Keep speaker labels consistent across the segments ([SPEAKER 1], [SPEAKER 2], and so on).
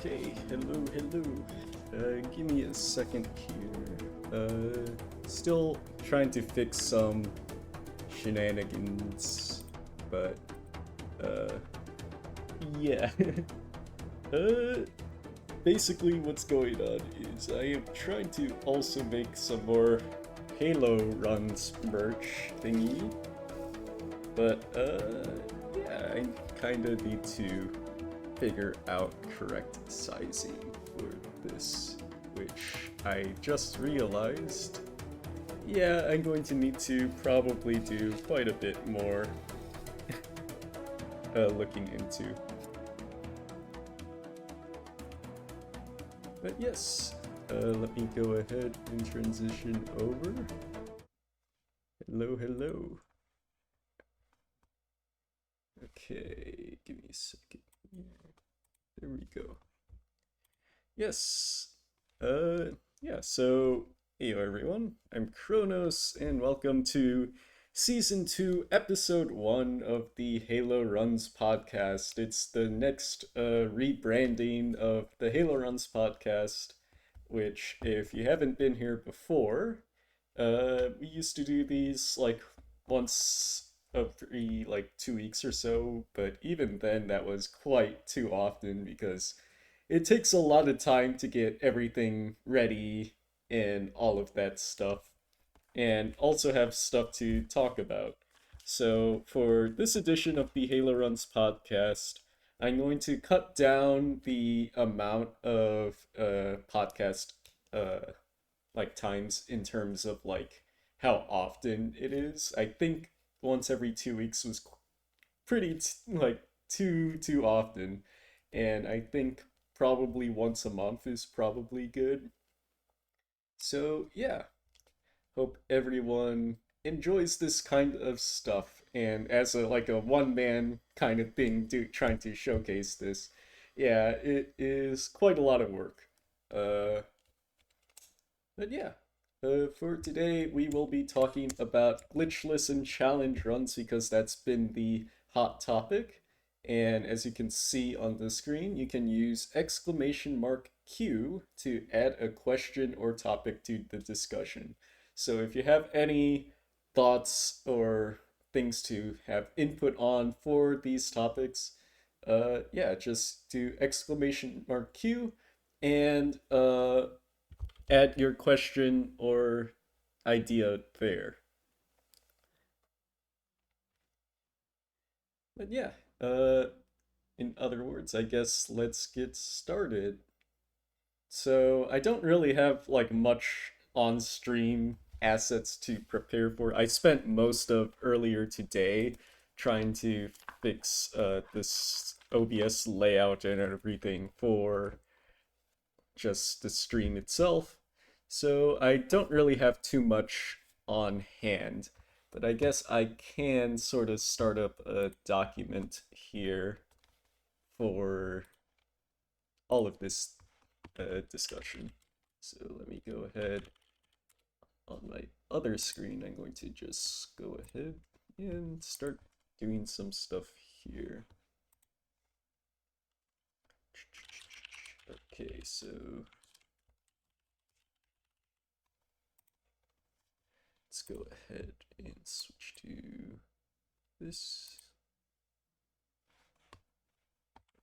[SPEAKER 1] Okay, hello. Give me a second here. Still trying to fix some shenanigans, but, yeah. uh, Basically what's going on is I am trying to also make some more HaloRuns merch thingy, but, yeah, I kinda need to figure out correct sizing for this, which I just realized. Yeah, I'm going to need to probably do quite a bit more looking into. But yes, let me go ahead and transition over. Hello. Okay, give me a second here. There we go. Yes. Yeah, so, hey everyone, I'm Kronos, and welcome to Season 2, Episode 1 of the HaloRuns podcast. It's the next rebranding of the HaloRuns podcast, which, if you haven't been here before, we used to do these, like, once every, 2 weeks or so, but even then that was quite too often because it takes a lot of time to get everything ready and all of that stuff, and also have stuff to talk about. So, for this edition of the Halo Runs podcast, I'm going to cut down the amount of podcast times in terms of how often it is. I think once every 2 weeks was pretty too often, and I think probably once a month is probably good. So yeah, hope everyone enjoys this kind of stuff. And as a one man kind of thing, trying to showcase this, yeah, it is quite a lot of work. Uh, but yeah, for today we will be talking about glitchless and challenge runs because that's been the hot topic. And as you can see on the screen, you can use !Q to add a question or topic to the discussion. So if you have any thoughts or things to have input on for these topics, yeah, just do !Q and add your question or idea there. But yeah, in other words, I guess let's get started. So I don't really have much on stream assets to prepare for. I spent most of earlier today trying to fix this OBS layout and everything for just the stream itself. So I don't really have too much on hand, but I guess I can sort of start up a document here for all of this discussion. So let me go ahead on my other screen. I'm going to just go ahead and start doing some stuff here. Okay, so let's go ahead and switch to this.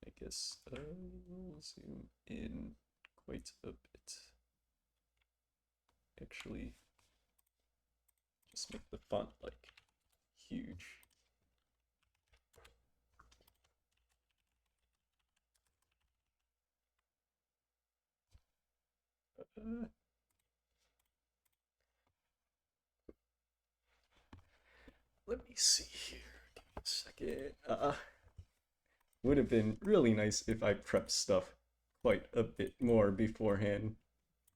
[SPEAKER 1] I guess we'll zoom in quite a bit. Actually, just make the font huge. Let me see here. Give me a second. Would have been really nice if I prepped stuff quite a bit more beforehand.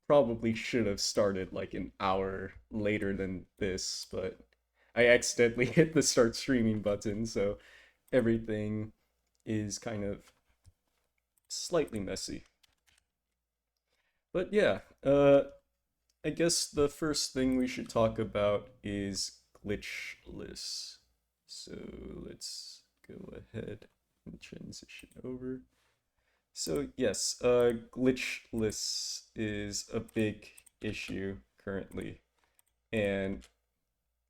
[SPEAKER 1] Probably should have started an hour later than this, but I accidentally hit the start streaming button, so everything is kind of slightly messy. But yeah, I guess the first thing we should talk about is Glitchless. So let's go ahead and transition over. So yes, glitchless is a big issue currently. And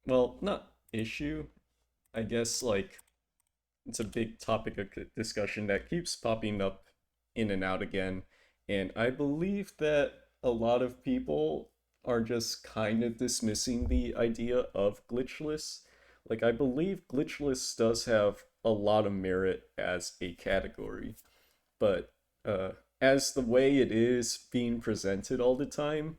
[SPEAKER 1] well, not issue, I guess like it's a big topic of discussion that keeps popping up in and out again. And I believe that a lot of people are just kind of dismissing the idea of glitchless. Like, I believe glitchless does have a lot of merit as a category, but uh, as the way it is being presented all the time,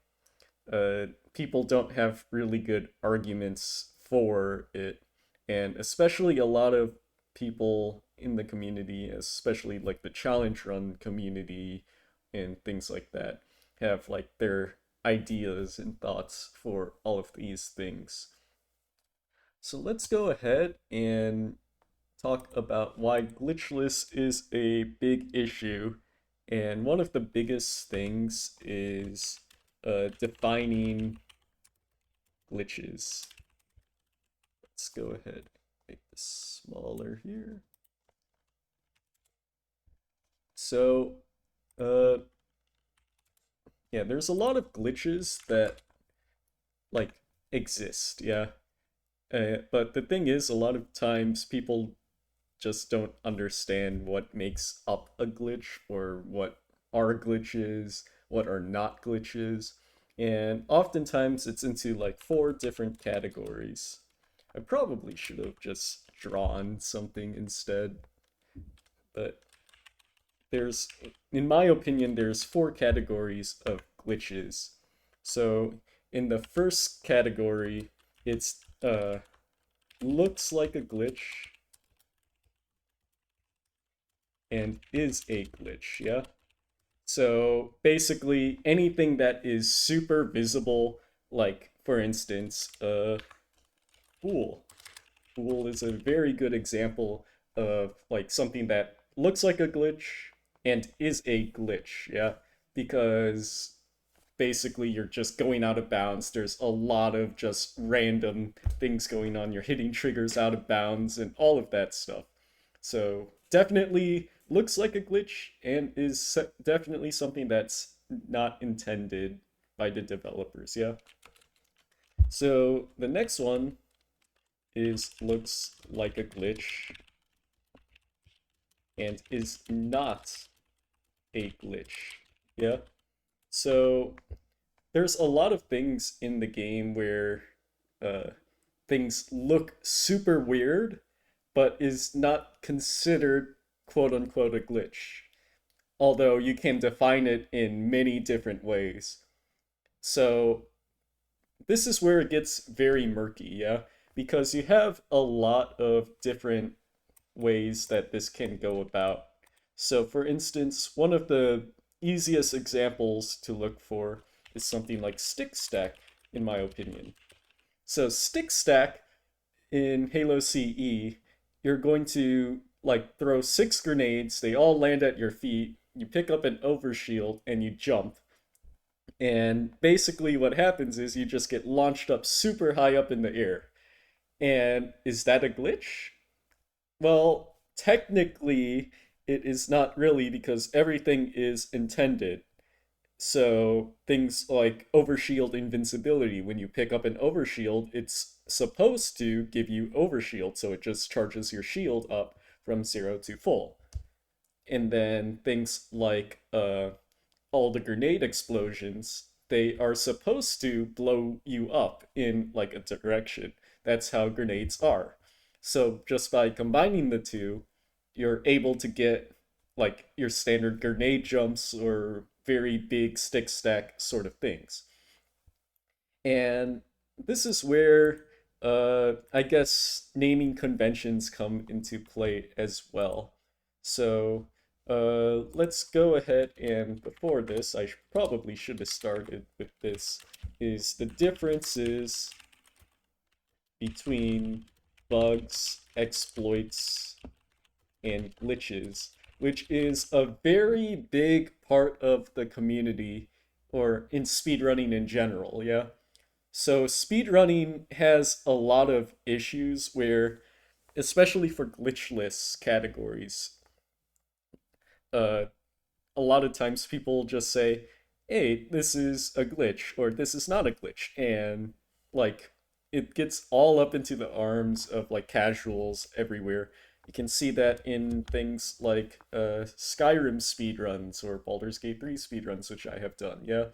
[SPEAKER 1] people don't have really good arguments for it, and especially a lot of people in the community, especially like the challenge run community and things like that, have like their ideas and thoughts for all of these things. So let's go ahead and talk about why glitchless is a big issue. And one of the biggest things is defining glitches. Let's go ahead and make this smaller here. So, uh, yeah, there's a lot of glitches that like exist, yeah. But the thing is, a lot of times people just don't understand what makes up a glitch or what are glitches, what are not glitches. And oftentimes it's into like four different categories. I probably should have just drawn something instead, but there's, in my opinion, there's four categories of glitches. So in the first category, it's looks like a glitch and is a glitch, yeah? So basically anything that is super visible, like for instance, pool. Pool is a very good example of like something that looks like a glitch and is a glitch, yeah? Because basically you're just going out of bounds. There's a lot of just random things going on. You're hitting triggers out of bounds and all of that stuff. So definitely looks like a glitch and is definitely something that's not intended by the developers, yeah? So the next one is looks like a glitch and is not a glitch, yeah? So there's a lot of things in the game where uh, things look super weird, but is not considered quote unquote a glitch. Although you can define it in many different ways. So this is where it gets very murky, yeah? Because you have a lot of different ways that this can go about. So, for instance, one of the easiest examples to look for is something like stick stack, in my opinion. So, stick stack in Halo CE, you're going to like throw six grenades, they all land at your feet, you pick up an overshield, and you jump. And basically, what happens is you just get launched up super high up in the air. And is that a glitch? Well, technically, it is not really because everything is intended. So things like overshield invincibility, when you pick up an overshield, it's supposed to give you overshield, so it just charges your shield up from 0 to full. And then things like all the grenade explosions, they are supposed to blow you up in like a direction. That's how grenades are. So just by combining the two, you're able to get like your standard grenade jumps or very big stick stack sort of things. And this is where I guess naming conventions come into play as well. So let's go ahead and before this, I probably should have started with this, is the differences between bugs, exploits, and glitches, which is a very big part of the community or in speedrunning in general, yeah? So speedrunning has a lot of issues where, especially for glitchless categories, uh, a lot of times people just say, hey, this is a glitch or this is not a glitch. And like it gets all up into the arms of like casuals everywhere. You can see that in things like Skyrim speedruns or Baldur's Gate 3 speedruns, which I have done. Yeah,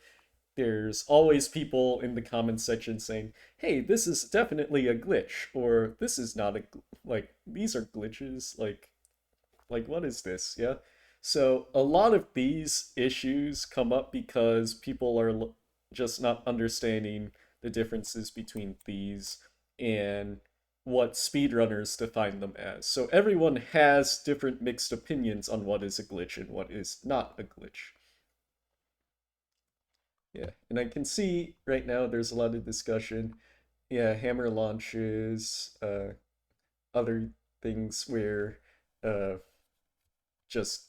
[SPEAKER 1] there's always people in the comments section saying, "Hey, this is definitely a glitch," or "This is not a like these are glitches." Like what is this? Yeah. So a lot of these issues come up because people are just not understanding the differences between these and what speedrunners define them as. So everyone has different mixed opinions on what is a glitch and what is not a glitch. Yeah, and I can see right now there's a lot of discussion. Yeah, hammer launches, other things where uh, just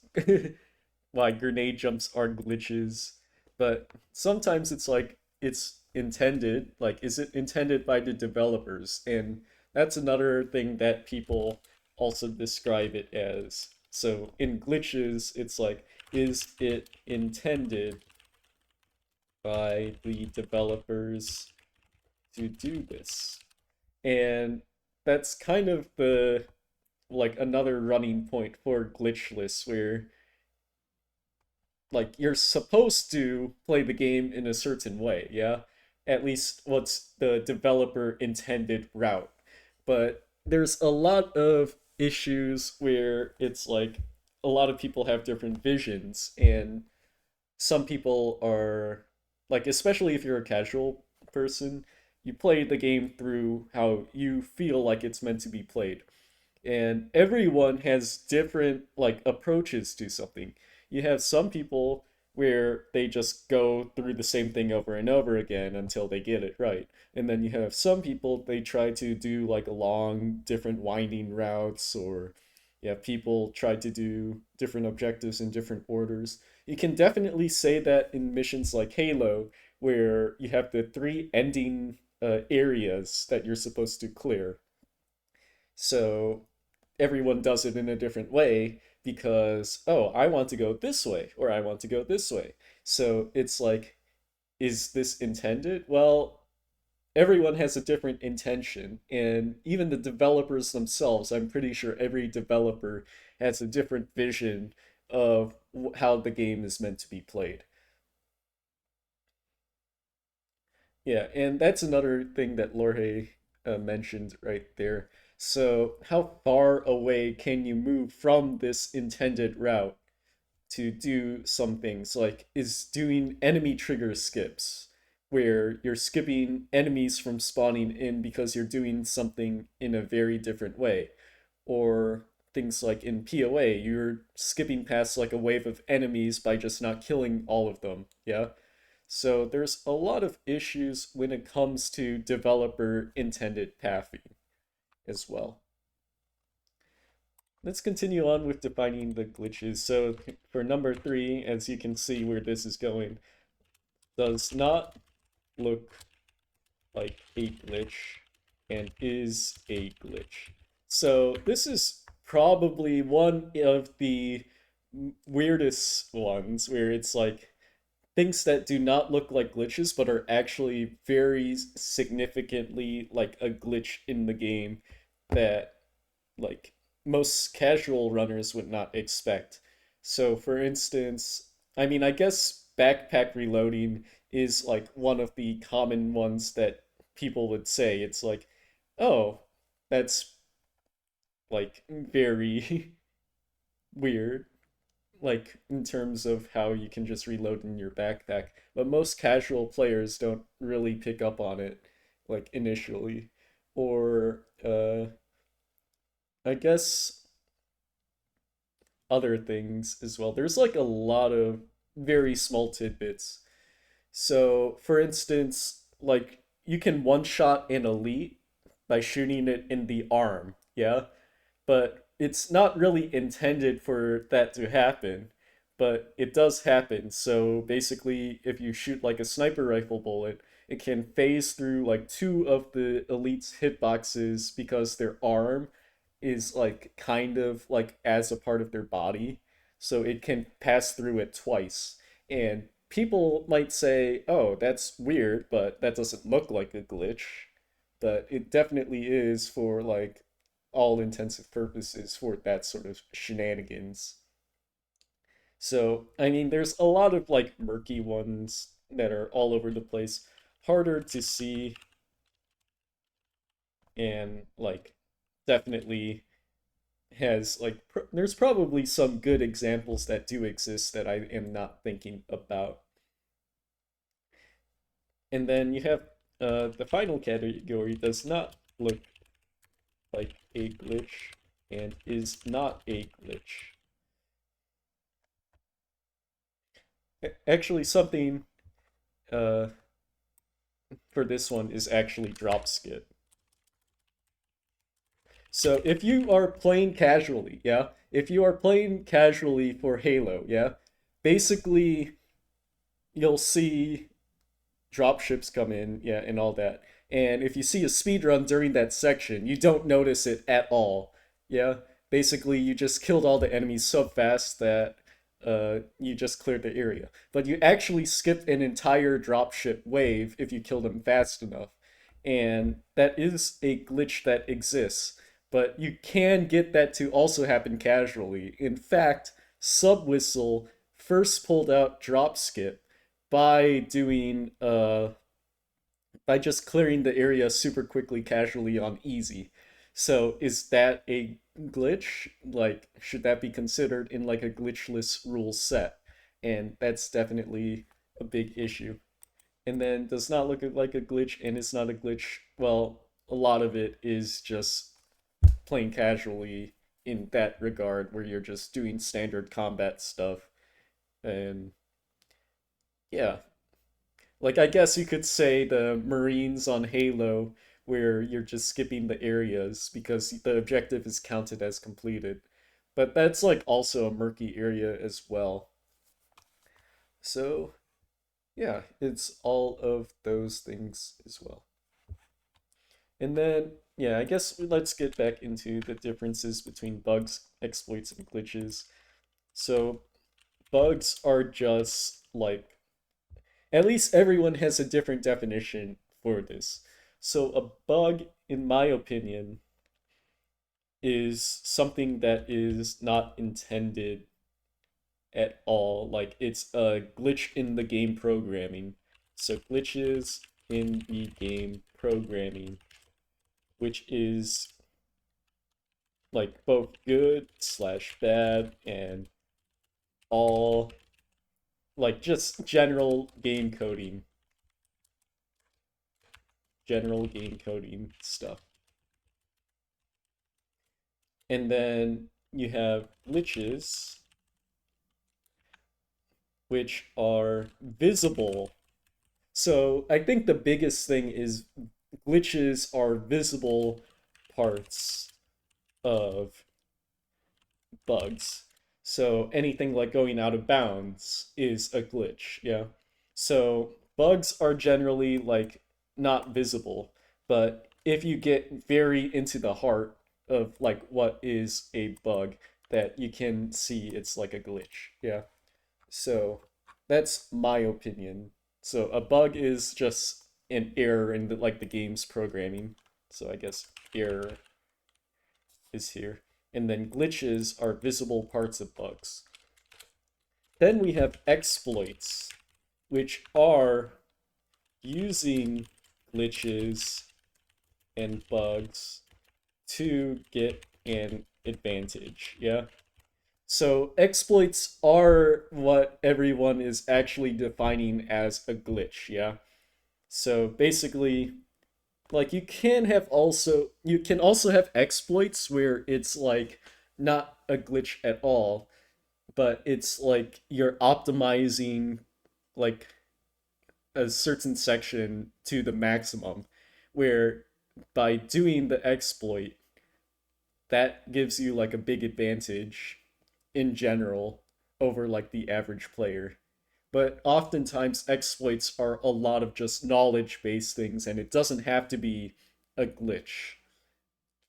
[SPEAKER 1] why grenade jumps are glitches, but sometimes it's like it's intended. Like, is it intended by the developers? And that's another thing that people also describe it as. So in glitches, it's like, is it intended by the developers to do this? And that's kind of the like another running point for glitchless where like you're supposed to play the game in a certain way, yeah? At least what's the developer intended route. But there's a lot of issues where it's like a lot of people have different visions and some people are like, especially if you're a casual person, you play the game through how you feel like it's meant to be played, and everyone has different like approaches to something. You have some people where they just go through the same thing over and over again until they get it right, and then you have some people they try to do like long different winding routes, or yeah, people try to do different objectives in different orders. You can definitely say that in missions like Halo, where you have the three ending areas that you're supposed to clear. So everyone does it in a different way because, oh, I want to go this way or I want to go this way. So it's like, is this intended? Well, everyone has a different intention, and even the developers themselves, I'm pretty sure every developer has a different vision of how the game is meant to be played. Yeah, and that's another thing that Lorhe mentioned right there. So, how far away can you move from this intended route to do some things? Like, is doing enemy trigger skips, where you're skipping enemies from spawning in because you're doing something in a very different way. Or things like in PoA, you're skipping past like a wave of enemies by just not killing all of them. Yeah? So there's a lot of issues when it comes to developer intended pathing as well. Let's continue on with defining the glitches. So for number three, as you can see where this is going, does not look like a glitch and is a glitch. So this is probably one of the weirdest ones where it's like things that do not look like glitches but are actually very significantly like a glitch in the game that like most casual runners would not expect. So for instance, I mean, I guess backpack reloading is like one of the common ones that people would say. It's like, oh, that's like very weird, like in terms of how you can just reload in your backpack. But most casual players don't really pick up on it like initially. Or I guess other things as well. There's like a lot of very small tidbits. So, for instance, like you can one shot an elite by shooting it in the arm, yeah? But it's not really intended for that to happen, but it does happen. So basically, if you shoot like a sniper rifle bullet, it can phase through like two of the elite's hitboxes because their arm is like kind of like as a part of their body. so it can pass through it twice. And people might say, oh, that's weird, but that doesn't look like a glitch. But it definitely is for like all intensive purposes for that sort of shenanigans. So, I mean, there's a lot of like murky ones that are all over the place, harder to see, and like definitely has like there's probably some good examples that do exist that I am not thinking about. And then you have the final category does not look like a glitch and is not a glitch. Actually, something uh, for this one is actually drop skip. So if you are playing casually, yeah, if you are playing casually for Halo, yeah, basically you'll see drop ships come in, yeah, and all that. And if you see a speed run during that section, you don't notice it at all. Yeah, basically you just killed all the enemies so fast that you just cleared the area. But you actually skipped an entire dropship wave if you kill them fast enough. And that is a glitch that exists. But you can get that to also happen casually. In fact, Subwhistle first pulled out drop skip by doing by just clearing the area super quickly casually on easy. So is that a glitch? Like should that be considered in like a glitchless rule set? And that's definitely a big issue. And then does not look like a glitch and it's not a glitch. Well, a lot of it is just playing casually in that regard where you're just doing standard combat stuff. And yeah, like I guess you could say the Marines on Halo where you're just skipping the areas because the objective is counted as completed. But that's like also a murky area as well. So, yeah, it's all of those things as well. And then, yeah, I guess let's get back into the differences between bugs, exploits, and glitches. So, bugs are just like at least everyone has a different definition for this. So a bug, in my opinion, is something that is not intended at all. Like it's a glitch in the game programming. So glitches in the game programming, which is like both good slash bad and all like just general game coding stuff. And then you have glitches, which are visible. So I think the biggest thing is glitches are visible parts of bugs. So anything like going out of bounds is a glitch, yeah. So bugs are generally like not visible, but if you get very into the heart of like what is a bug, that you can see it's like a glitch, yeah. So that's my opinion. So a bug is just an error in like the game's programming. So I guess error is here. And then glitches are visible parts of bugs. Then we have exploits, which are using glitches and bugs to get an advantage. Yeah. So exploits are what everyone is actually defining as a glitch. Yeah. So basically, like you can also have exploits where it's like not a glitch at all, but it's like you're optimizing like a certain section to the maximum, where by doing the exploit, that gives you like a big advantage in general over like the average player. But oftentimes exploits are a lot of just knowledge based things and it doesn't have to be a glitch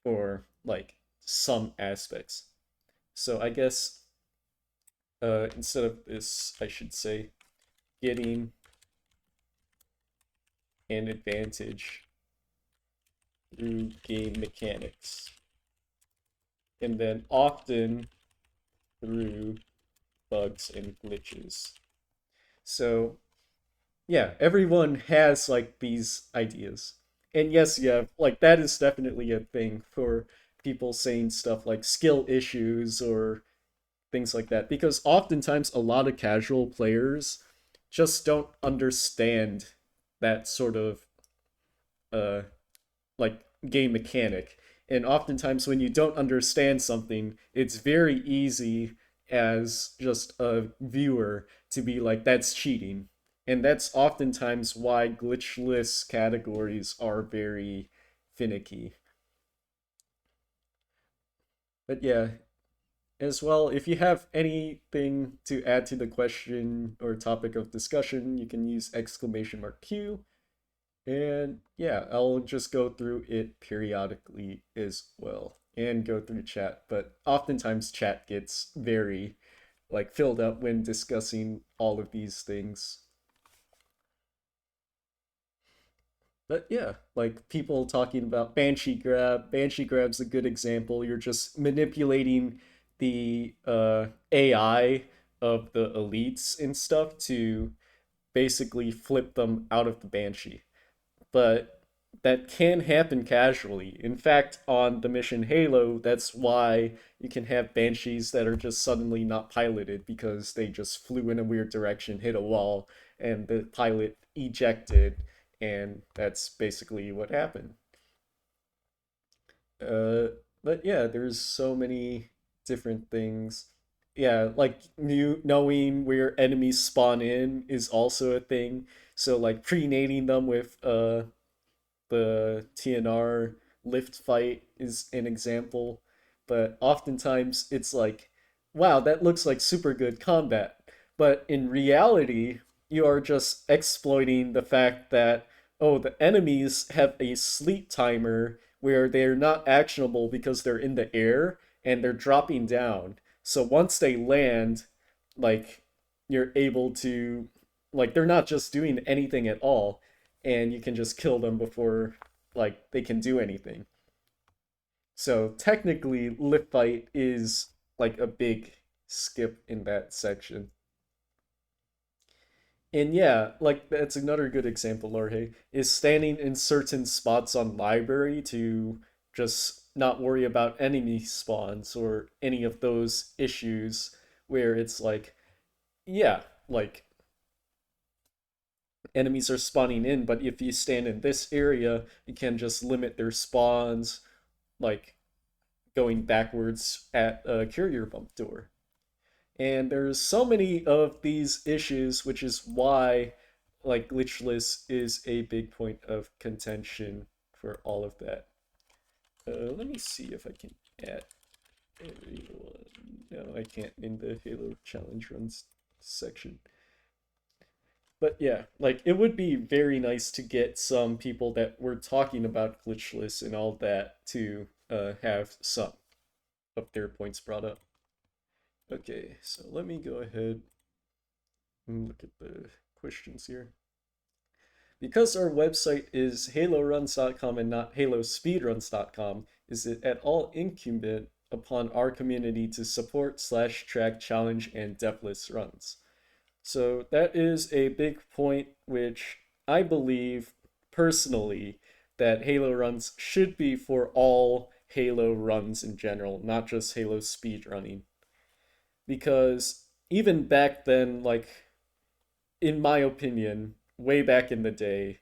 [SPEAKER 1] for like some aspects. So I guess instead of this, I should say getting an advantage through game mechanics, and then often through bugs and glitches. So yeah, everyone has like these ideas. And yes, yeah, like that is definitely a thing for people saying stuff like skill issues or things like that. Because oftentimes a lot of casual players just don't understand that sort of uh like game mechanic. And oftentimes when you don't understand something, it's very easy as just a viewer to be like, that's cheating. And that's oftentimes why glitchless categories are very finicky. But yeah, as well, if you have anything to add to the question or topic of discussion, you can use exclamation mark Q. And yeah, I'll just go through it periodically as well and go through chat. But oftentimes chat gets very like filled up when discussing all of these things. But yeah, like people talking about Banshee Grab. Banshee Grab's a good example. You're just manipulating the AI of the elites and stuff to basically flip them out of the Banshee. But that can happen casually. In fact, on the mission Halo, that's why you can have Banshees that are just suddenly not piloted because they just flew in a weird direction, hit a wall, and the pilot ejected, and that's basically what happened. Uh, but yeah, there's so many different things. Yeah, like knowing where enemies spawn in is also a thing. So like pre-nating them with the TNR lift fight is an example, but oftentimes it's like, wow, that looks like super good combat. But in reality, you are just exploiting the fact that, oh, the enemies have a sleep timer where they're not actionable because they're in the air and they're dropping down. So once they land, like, you're able to, like, they're not just doing anything at all, and you can just kill them before like they can do anything. So technically, lip fight is like a big skip in that section. And yeah, like that's another good example, Lorhe, is standing in certain spots on library to just not worry about enemy spawns or any of those issues where it's like, yeah, like enemies are spawning in, but if you stand in this area, you can just limit their spawns, like going backwards at a courier bump door. And there's so many of these issues, which is why like glitchless is a big point of contention for all of that. Let me see if I can add everyone. No, I can't in the Halo challenge runs section. But yeah, like it would be very nice to get some people that were talking about glitchless and all that to have some of their points brought up. Okay, so let me go ahead and look at the questions here. Because our website is haloruns.com and not halospeedruns.com, is it at all incumbent upon our community to support slash track challenge and depthless runs? So that is a big point which I believe personally that Halo runs should be for all Halo runs in general, not just Halo speed running. Because even back then, like in my opinion, way back in the day,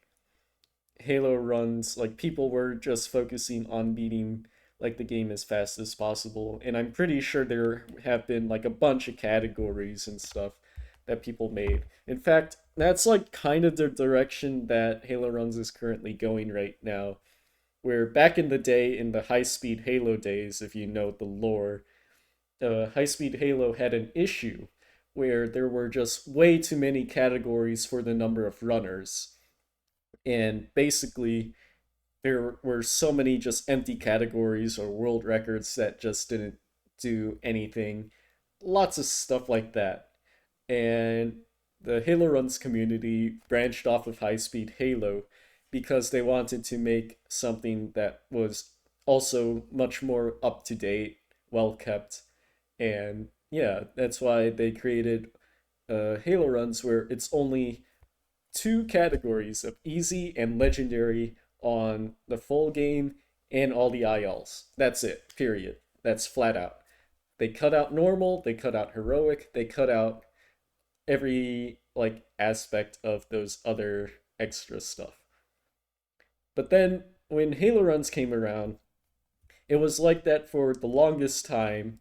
[SPEAKER 1] Halo runs, like people were just focusing on beating like the game as fast as possible. And I'm pretty sure there have been like a bunch of categories and stuff that people made. In fact, that's like kind of the direction that Halo runs is currently going right now. Where back in the day, in the high speed Halo days, if you know the lore, high speed Halo had an issue where there were just way too many categories for the number of runners. And basically, there were so many just empty categories or world records that just didn't do anything. lots of stuff like that. And the HaloRuns community branched off of High Speed Halo because they wanted to make something that was also much more up to date, well kept, and yeah, that's why they created HaloRuns, where it's only two categories of easy and legendary on the full game and all the ILs. That's it, period. That's flat out. They cut out normal, they cut out heroic, they cut out every like aspect of those other extra stuff. But then when Halo Runs came around, it was like that for the longest time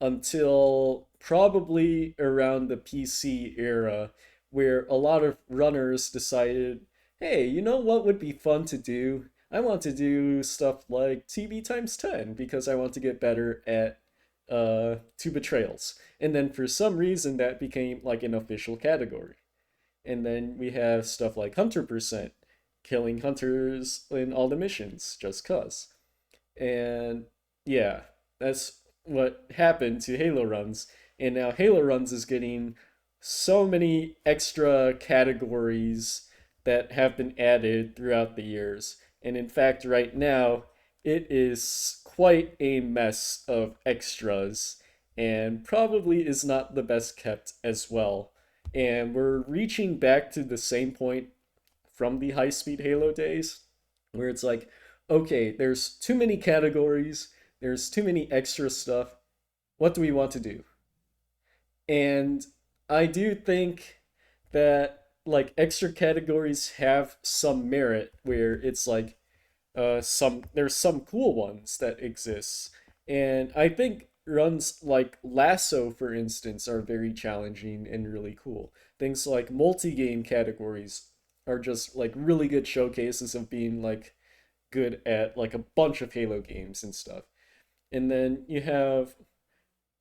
[SPEAKER 1] until probably around the PC era, where a lot of runners decided, hey, you know what would be fun to do? I want to do stuff like TB times 10 because I want to get better at two betrayals. And then for some reason that became like an official category. And then we have stuff like Hunter%, killing hunters in all the missions just cuz. And yeah, that's what happened to Halo Runs. And now Halo Runs is getting so many extra categories that have been added throughout the years. And in fact, right now, it is quite a mess of extras and probably is not the best kept as well. And we're reaching back to the same point from the high speed Halo days where it's like, okay, there's too many categories, there's too many extra stuff. What do we want to do? And I do think that like extra categories have some merit where it's like there's some cool ones that exist. And I think runs like Lasso, for instance, are very challenging and really cool. Things like multi-game categories are just like really good showcases of being like good at like a bunch of Halo games and stuff. And then you have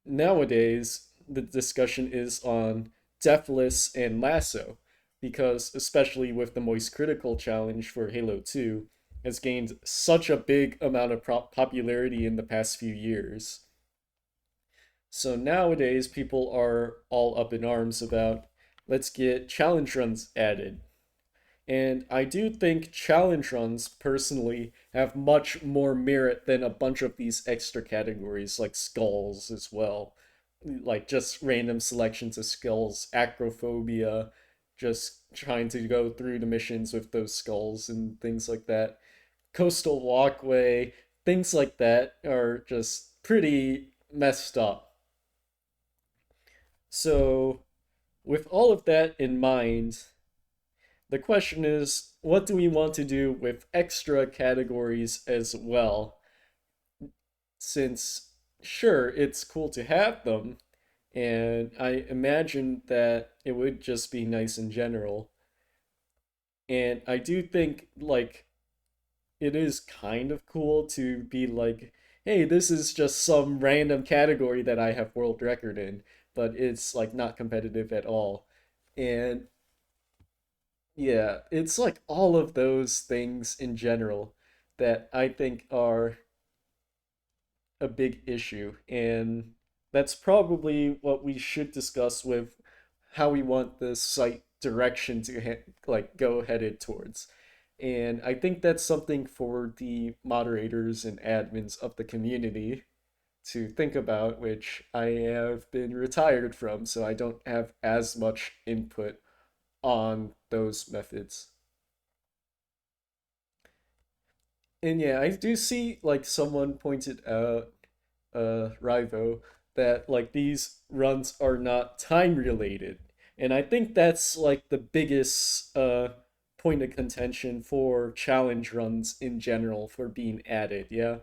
[SPEAKER 1] nowadays the discussion is on Deathless and Lasso because especially with the Moist Critical challenge for Halo 2 has gained such a big amount of popularity in the past few years. So nowadays people are all up in arms about let's get challenge runs added. And I do think challenge runs personally have much more merit than a bunch of these extra categories like skulls as well. Like just random selections of skulls, acrophobia, just trying to go through the missions with those skulls and things like that. Coastal walkway, things like that are just pretty messed up. So, with all of that in mind, the question is, what do we want to do with extra categories as well? Since, sure, it's cool to have them, and I imagine that it would just be nice in general. And I do think, like, it is kind of cool to be like, hey, this is just some random category that I have world record in, but it's, like, not competitive at all. And yeah, it's like all of those things in general that I think are a big issue. And that's probably what we should discuss with how we want the site direction to like go headed towards. And I think that's something for the moderators and admins of the community to think about, which I have been retired from, so I don't have as much input on those methods. And yeah, I do see like someone pointed out, Rivo, that like these runs are not time related. And I think that's like the biggest point of contention for challenge runs in general for being added, yeah?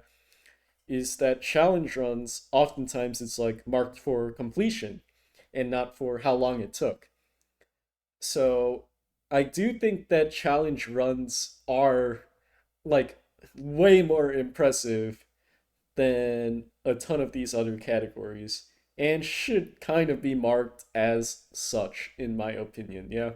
[SPEAKER 1] Is that challenge runs oftentimes it's like marked for completion and not for how long it took. So I do think that challenge runs are like way more impressive than a ton of these other categories and should kind of be marked as such in my opinion. Yeah,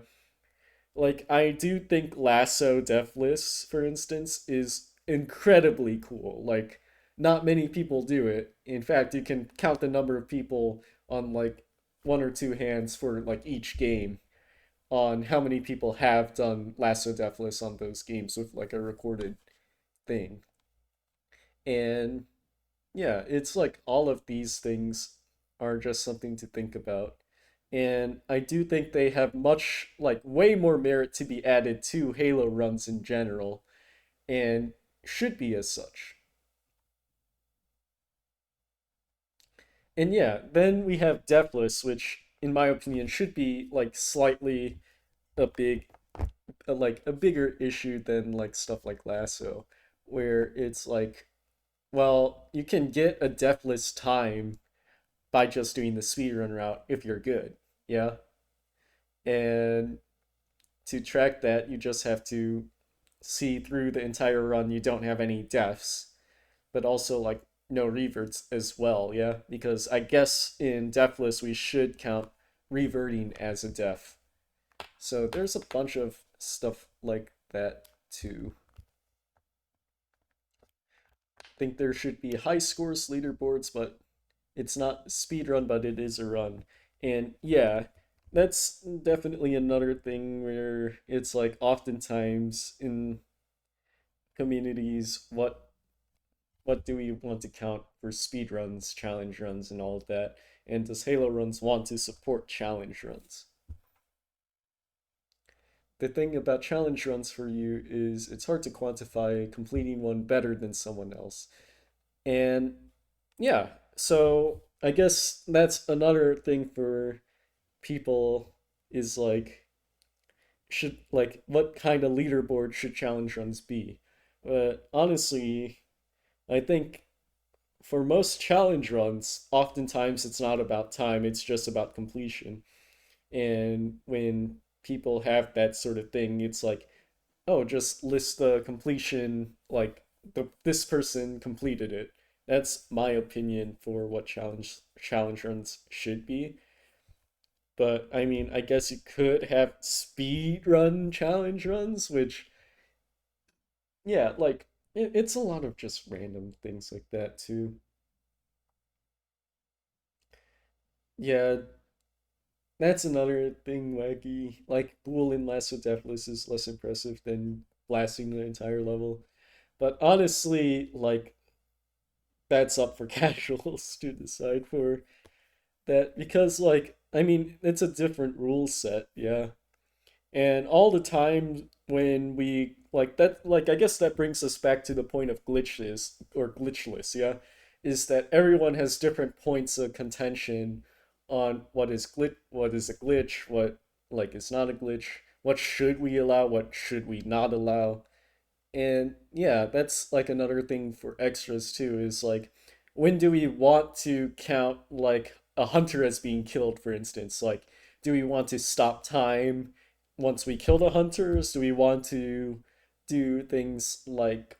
[SPEAKER 1] like I do think Lasso Deathless, for instance, is incredibly cool. Like not many people do it. In fact, you can count the number of people on like one or two hands for like each game on how many people have done Lasso Deathless on those games with like a recorded thing. And yeah, it's like all of these things are just something to think about. And I do think they have much, like, way more merit to be added to HaloRuns in general, and should be as such. And yeah, then we have Deathless, which, in my opinion, should be like slightly a big, like a bigger issue than like stuff like Lasso, where it's like, well, you can get a Deathless time by just doing the speedrun route if you're good. Yeah. And to track that, you just have to see through the entire run you don't have any deaths, but also like no reverts as well. Yeah. Because I guess in Deathless we should count reverting as a death. So there's a bunch of stuff like that too. I think there should be high scores leaderboards, but it's not speed run, but it is a run. And yeah, that's definitely another thing where it's like oftentimes in communities, what do we want to count for speed runs, challenge runs, and all of that? And does HaloRuns want to support challenge runs? The thing about challenge runs for you is it's hard to quantify completing one better than someone else. And yeah, so I guess that's another thing for people is like should like what kind of leaderboard should challenge runs be? But honestly, I think for most challenge runs, oftentimes it's not about time, it's just about completion. And when people have that sort of thing, it's like, oh, just list the completion, like this person completed it. That's my opinion for what challenge runs should be. But I mean, I guess you could have speed run challenge runs, which yeah, like it's a lot of just random things like that too. Yeah, that's another thing wacky. Like Bool in Lasso Deathless is less impressive than blasting the entire level. But honestly, like that's up for casuals to decide for that because like I mean, it's a different rule set, yeah. And all the time when we like that, like I guess that brings us back to the point of glitches or glitchless, yeah, is that everyone has different points of contention on what is a glitch, what like is not a glitch, what should we allow, what should we not allow. And yeah, that's like another thing for extras too, is like when do we want to count like a hunter as being killed, for instance? Like, do we want to stop time once we kill the hunters? Do we want to do things like,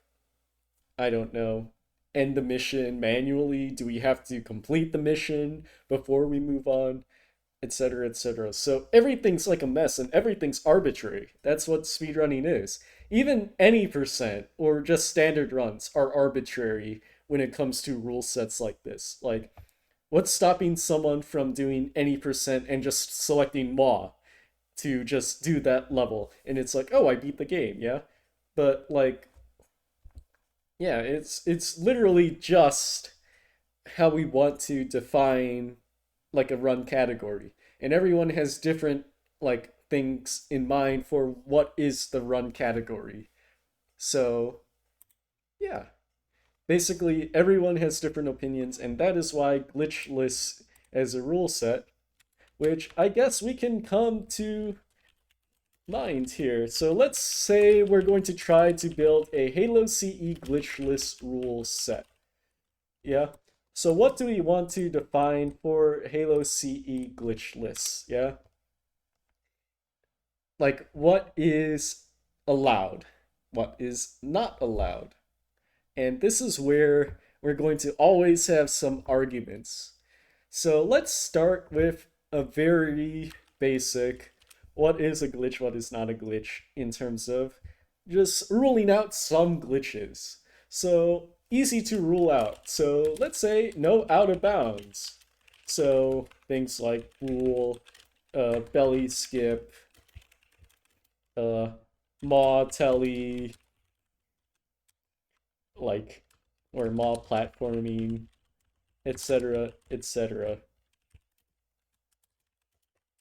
[SPEAKER 1] I don't know, end the mission manually? Do we have to complete the mission before we move on? Etc., etc. So everything's like a mess and everything's arbitrary. That's what speedrunning is. Even any percent or just standard runs are arbitrary when it comes to rule sets like this. Like, what's stopping someone from doing any percent and just selecting Maw to just do that level? And it's like, oh, I beat the game, yeah? But like, yeah, it's literally just how we want to define like a run category. And everyone has different like things in mind for what is the run category. So, yeah. Basically everyone has different opinions and that is why glitchless as a rule set, which I guess we can come to mind here. So let's say we're going to try to build a Halo CE glitchless rule set. Yeah. So what do we want to define for Halo CE glitchless? Yeah. Like what is allowed? What is not allowed? And this is where we're going to always have some arguments. So let's start with a very basic what is a glitch, what is not a glitch in terms of just ruling out some glitches. So easy to rule out. So let's say no out of bounds. So things like rule, belly skip, uh, maw telly, like, or maw platforming, etc., etc.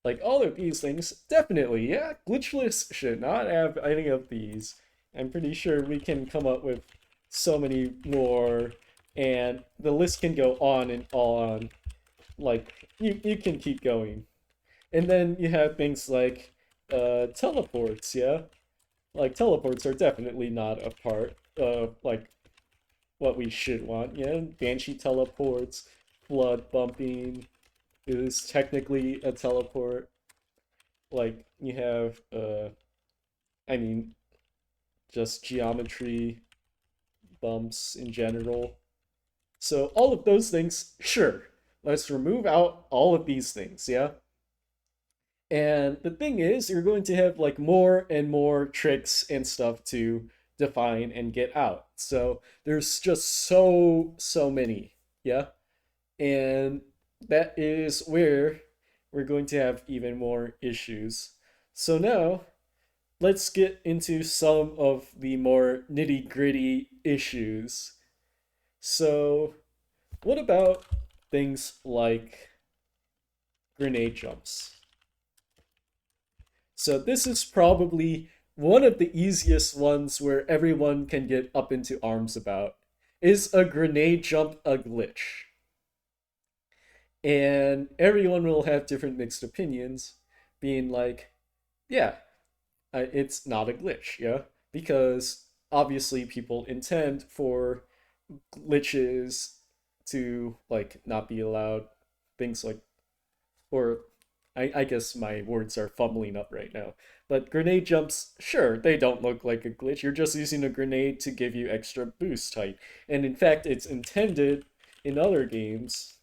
[SPEAKER 1] Like all of these things, definitely, yeah, Glitchless should not have any of these. I'm pretty sure we can come up with so many more, and the list can go on and on. Like, you can keep going. And then you have things like teleports, yeah? Like, teleports are definitely not a part of, like, what we should want, yeah? Banshee teleports, flood bumping is technically a teleport. Like you have I mean just geometry bumps in general. So all of those things, sure. Let's remove out all of these things, yeah? And the thing is, you're going to have like more and more tricks and stuff to define and get out. So there's just so many, yeah? And that is where we're going to have even more issues. So now let's get into some of the more nitty gritty issues. So, what about things like grenade jumps? So, this is probably one of the easiest ones where everyone can get up into arms about. Is a grenade jump a glitch? And everyone will have different mixed opinions, being like, yeah, it's not a glitch, yeah? Because obviously people intend for glitches to like not be allowed, things like, or I guess my words are fumbling up right now. But grenade jumps, sure, they don't look like a glitch. You're just using a grenade to give you extra boost height. And in fact, it's intended in other games,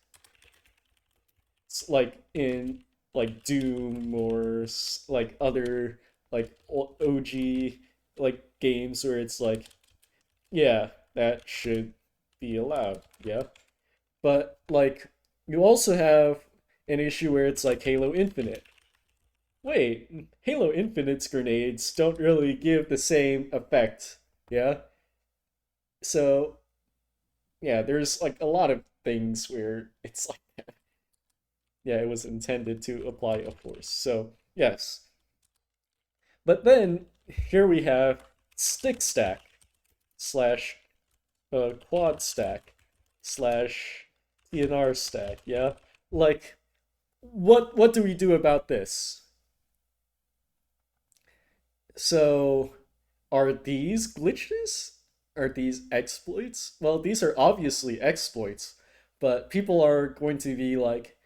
[SPEAKER 1] like in like Doom or like other like OG like games where it's like, yeah, that should be allowed, yeah. But like you also have an issue where it's like Halo Infinite. Wait, Halo Infinite's grenades don't really give the same effect, yeah. So yeah, there's like a lot of things where it's like, yeah, it was intended to apply a force. So yes, but then here we have stick stack slash quad stack slash TNR stack. Yeah, like what do we do about this? So are these glitches? Are these exploits? Well, these are obviously exploits, but people are going to be like,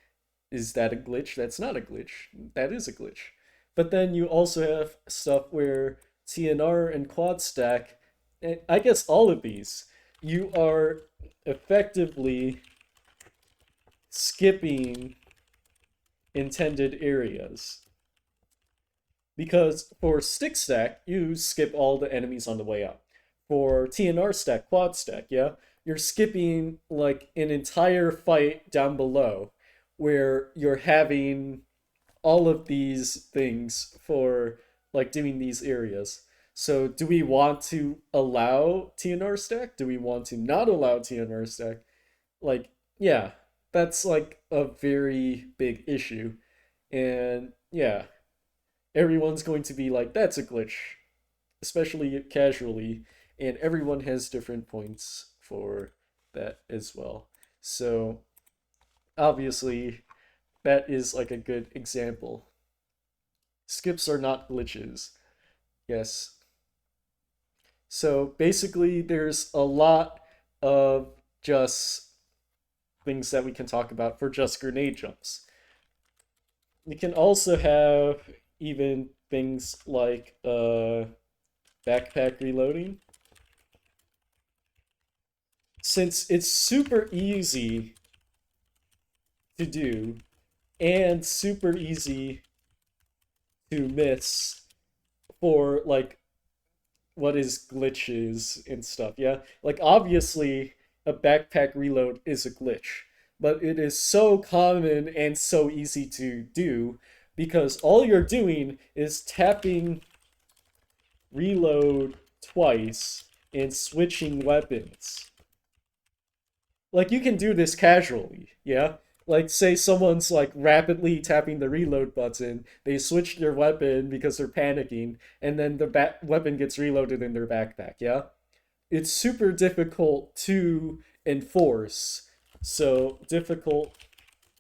[SPEAKER 1] is that a glitch? That's not a glitch. That is a glitch. But then you also have stuff where TNR and quad stack, and I guess all of these, you are effectively skipping intended areas. Because for stick stack, you skip all the enemies on the way up. For TNR stack, quad stack, yeah, you're skipping like an entire fight down below where you're having all of these things for like doing these areas. So do we want to allow TNR stack? Do we want to not allow TNR stack? Like, yeah, that's like a very big issue. And yeah, everyone's going to be like, that's a glitch, especially casually. And everyone has different points for that as well. So obviously, that is like a good example. Skips are not glitches. Yes. So basically, there's a lot of just things that we can talk about for just grenade jumps. You can also have even things like backpack reloading. Since it's super easy to do and super easy to miss for like what is glitches and stuff. Yeah, like obviously a backpack reload is a glitch, but it is so common and so easy to do because all you're doing is tapping reload twice and switching weapons. Like you can do this casually, yeah? Like say someone's like rapidly tapping the reload button, they switch their weapon because they're panicking, and then the weapon gets reloaded in their backpack, yeah? It's super difficult to enforce. So difficult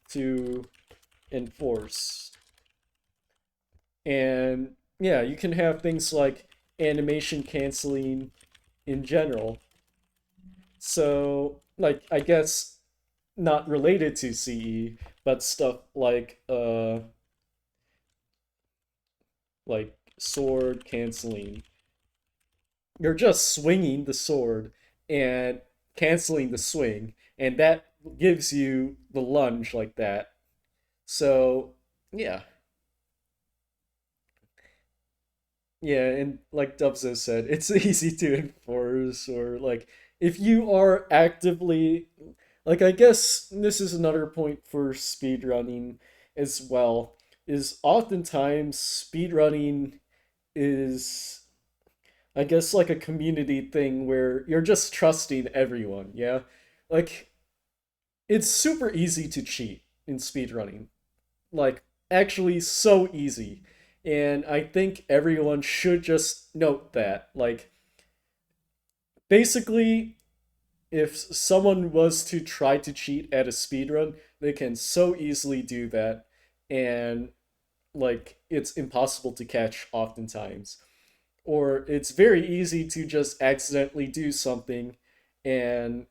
[SPEAKER 1] to enforce. And yeah, you can have things like animation canceling in general. So like I guess not related to CE, but stuff like sword canceling. You're just swinging the sword and canceling the swing, and that gives you the lunge like that. So yeah, yeah, and like Dubzo said, it's easy to enforce, or like if you are actively, like I guess this is another point for speedrunning as well, is oftentimes speedrunning is, I guess, like a community thing where you're just trusting everyone, yeah? Like it's super easy to cheat in speedrunning. Like actually so easy. And I think everyone should just note that. Like basically if someone was to try to cheat at a speedrun, they can so easily do that and like it's impossible to catch oftentimes. Or it's very easy to just accidentally do something and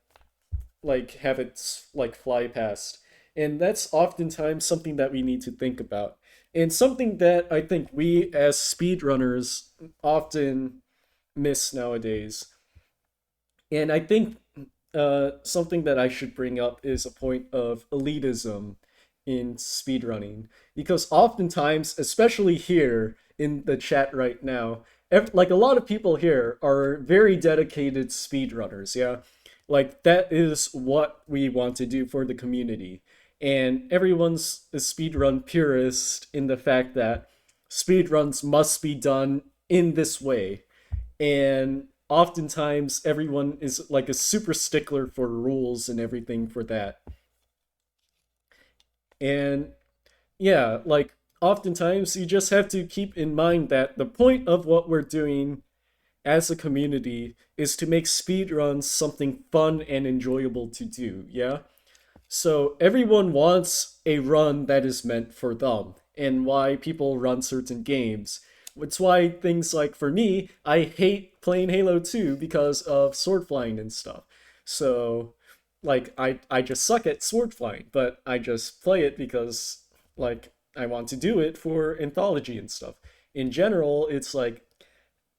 [SPEAKER 1] like have it like fly past. And that's oftentimes something that we need to think about. And something that I think we as speedrunners often miss nowadays. And I think something that I should bring up is a point of elitism in speedrunning. Because oftentimes, especially here in the chat right now, like a lot of people here are very dedicated speedrunners, yeah? Like that is what we want to do for the community. And everyone's a speedrun purist in the fact that speedruns must be done in this way, and oftentimes everyone is like a super stickler for rules and everything for that. And yeah, like oftentimes you just have to keep in mind that the point of what we're doing as a community is to make speedruns something fun and enjoyable to do, yeah? So everyone wants a run that is meant for them, and why people run certain games. It's why things like, for me, I hate playing Halo 2 because of sword flying and stuff. So like I just suck at sword flying, but I just play it because like I want to do it for anthology and stuff. In general, it's like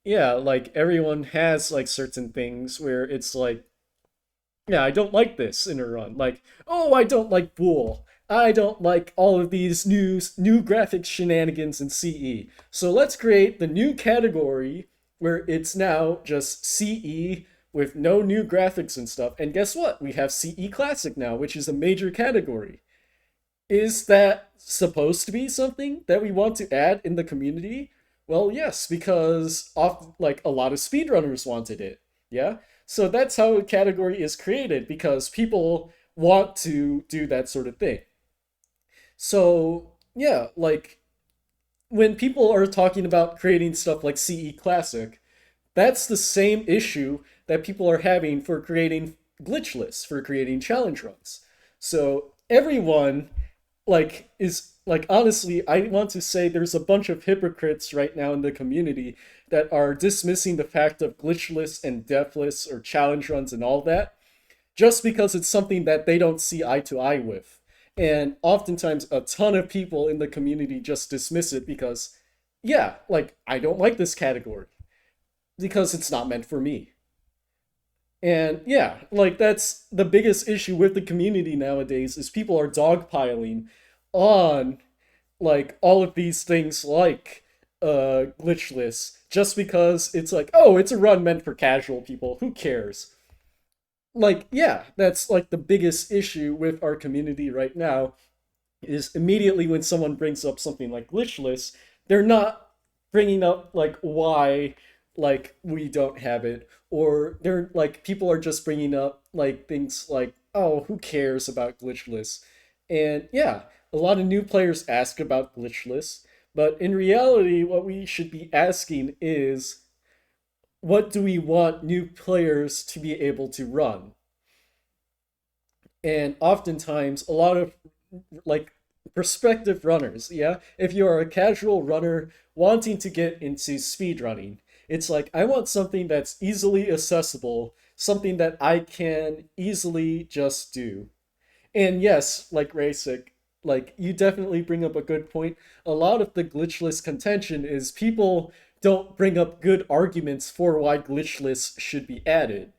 [SPEAKER 1] yeah, like everyone has like certain things where it's like yeah, I don't like this in a run. Like, oh, I don't like Bool. I don't like all of these new graphics shenanigans in CE. So let's create the new category where it's now just CE with no new graphics and stuff. And guess what? We have CE Classic now, which is a major category. Is that supposed to be something that we want to add in the community? Well, yes, because like a lot of speedrunners wanted it. Yeah? So that's how a category is created because people want to do that sort of thing. So, yeah, like when people are talking about creating stuff like CE Classic, that's the same issue that people are having for creating glitchless, for creating challenge runs. So, everyone like is like honestly, I want to say there's a bunch of hypocrites right now in the community that are dismissing the fact of glitchless and deathless or challenge runs and all that just because it's something that they don't see eye to eye with. And oftentimes a ton of people in the community just dismiss it because yeah, like I don't like this category because it's not meant for me. And yeah, like that's the biggest issue with the community nowadays is people are dogpiling on like all of these things like glitchless just because it's like, oh, it's a run meant for casual people. Who cares? Like, yeah, that's like the biggest issue with our community right now is immediately when someone brings up something like glitchless, they're not bringing up like why like we don't have it, or they're like people are just bringing up like things like, oh, who cares about glitchless? And yeah, a lot of new players ask about glitchless, but in reality what we should be asking is, what do we want new players to be able to run? And oftentimes a lot of like prospective runners, yeah, if you are a casual runner wanting to get into speed running, it's like, I want something that's easily accessible, something that I can easily just do. And yes, like Rasic, like you definitely bring up a good point. A lot of the glitchless contention is people don't bring up good arguments for why glitchless should be added.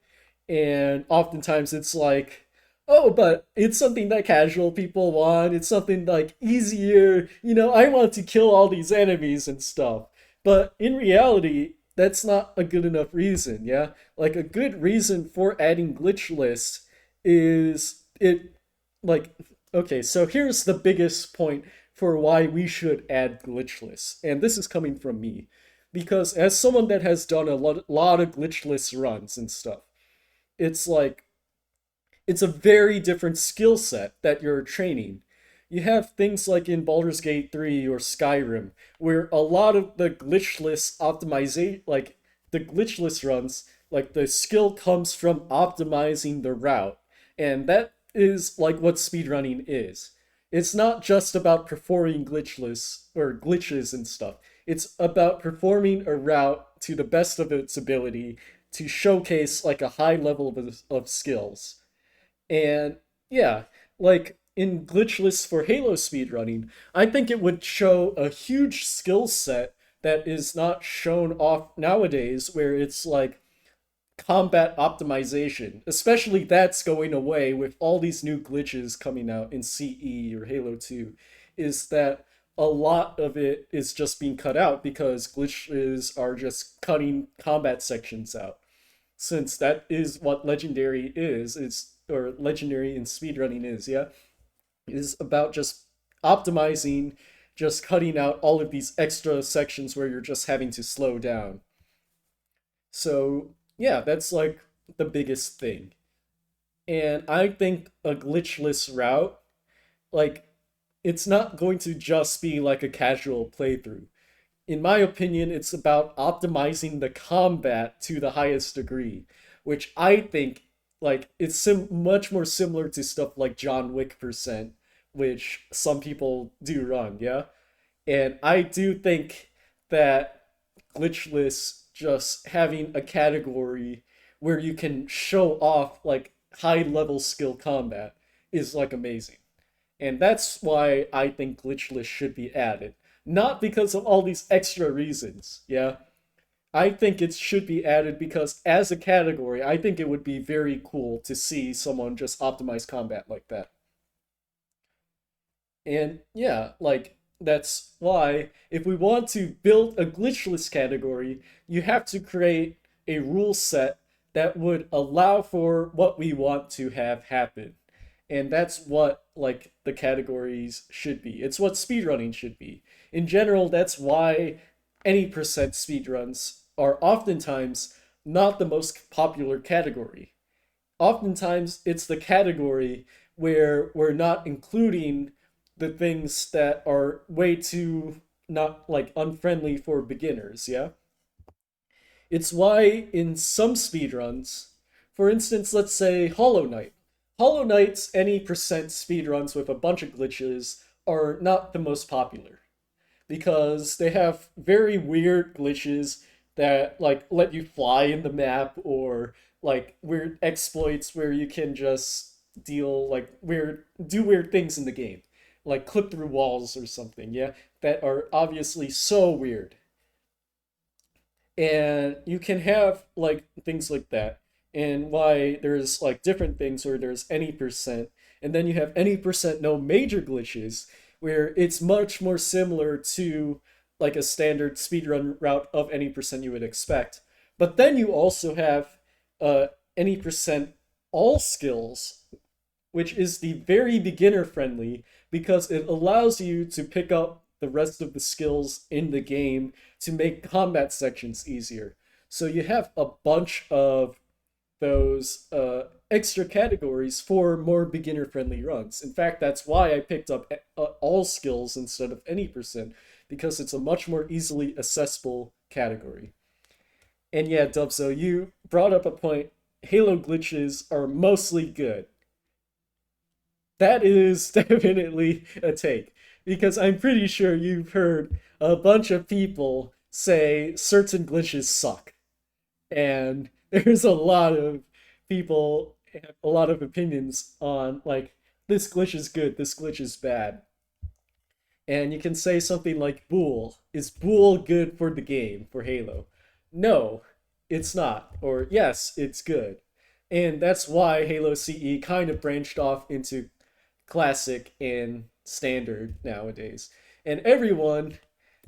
[SPEAKER 1] And oftentimes it's like, oh, but it's something that casual people want. It's something like easier. I want to kill all these enemies and stuff. But in reality, that's not a good enough reason, yeah? Like a good reason for adding glitchless is it like, okay, so here's the biggest point for why we should add glitchless. And this is coming from me. Because as someone that has done a lot of glitchless runs and stuff, it's like it's a very different skill set that you're training. You have things like in Baldur's Gate 3 or Skyrim, where a lot of the glitchless optimization, like the glitchless runs, like the skill comes from optimizing the route. And that is like what speedrunning is. It's not just about performing glitchless or glitches and stuff. It's about performing a route to the best of its ability to showcase like a high level of skills. And yeah, like in glitchless for Halo speedrunning, I think it would show a huge skill set that is not shown off nowadays, where it's like combat optimization. Especially that's going away with all these new glitches coming out in CE or Halo 2, is that a lot of it is just being cut out because glitches are just cutting combat sections out, since that is what legendary is. It's or legendary in speedrunning is, yeah, is about just optimizing, just cutting out all of these extra sections where you're just having to slow down. So yeah, that's like the biggest thing. And I think a glitchless route, like, it's not going to just be like a casual playthrough. In my opinion, it's about optimizing the combat to the highest degree, which I think like it's much more similar to stuff like John Wick percent, which some people do run, yeah. And I do think that glitchless just having a category where you can show off like high level skill combat is like amazing. And that's why I think glitchless should be added. Not because of all these extra reasons, yeah? I think it should be added because as a category, I think it would be very cool to see someone just optimize combat like that. And yeah, like that's why if we want to build a glitchless category, you have to create a rule set that would allow for what we want to have happen. And that's what like the categories should be. It's what speedrunning should be. In general, that's why any percent speedruns are oftentimes not the most popular category. Oftentimes it's the category where we're not including the things that are way too not like unfriendly for beginners, yeah? It's why in some speedruns, for instance, let's say Hollow Knight. Hollow Knight's any percent speedruns with a bunch of glitches are not the most popular because they have very weird glitches that like let you fly in the map, or like weird exploits where you can just deal like weird things in the game, like clip through walls or something, yeah, that are obviously so weird. And you can have like things like that, and why there's like different things where there's any percent, and then you have any percent no major glitches, where it's much more similar to like a standard speedrun route of any percent you would expect. But then you also have uh, any percent all skills, which is the very beginner friendly because it allows you to pick up the rest of the skills in the game to make combat sections easier. So you have a bunch of those extra categories for more beginner friendly runs. In fact, that's why I picked up all skills instead of any percent, because it's a much more easily accessible category. And yeah, Dubso, you brought up a point. Halo glitches are mostly good. That is definitely a take, because I'm pretty sure you've heard a bunch of people say certain glitches suck. And there's a lot of people have a lot of opinions on like this glitch is good, this glitch is bad. And you can say something like Bool. Is Bool good for the game, for Halo? No, it's not. Or yes, it's good. And that's why Halo CE kind of branched off into classic and standard nowadays. And everyone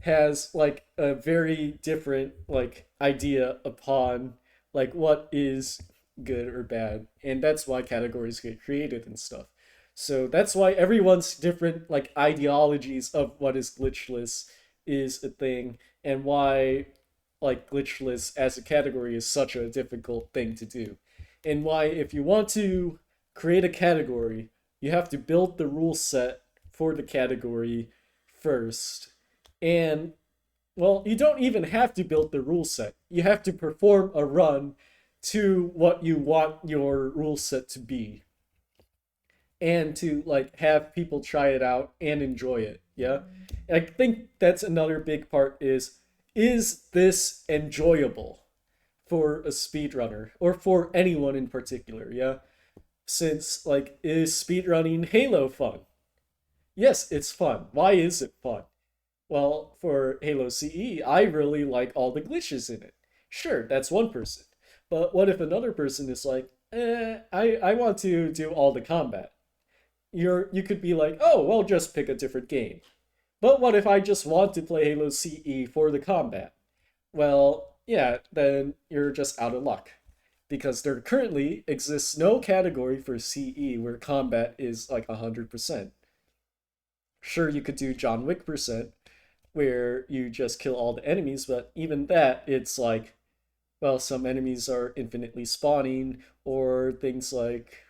[SPEAKER 1] has like a very different like idea upon like what is good or bad. And that's why categories get created and stuff. So that's why everyone's different like ideologies of what is glitchless is a thing, and why like glitchless as a category is such a difficult thing to do. And why if you want to create a category, you have to build the rule set for the category first. And well, you don't even have to build the rule set. You have to perform a run to what you want your rule set to be, and to like have people try it out and enjoy it. Yeah. And I think that's another big part is this enjoyable for a speedrunner or for anyone in particular? Yeah. Since like is speedrunning Halo fun? Yes, it's fun. Why is it fun? Well, for Halo CE, I really like all the glitches in it. Sure, that's one person. But what if another person is like, I want to do all the combat? You could be like, oh, well, just pick a different game. But what if I just want to play Halo CE for the combat? Well, yeah, then you're just out of luck. Because there currently exists no category for CE where combat is like 100%. Sure, you could do John Wick percent, where you just kill all the enemies, but even that, it's like, well, some enemies are infinitely spawning, or things like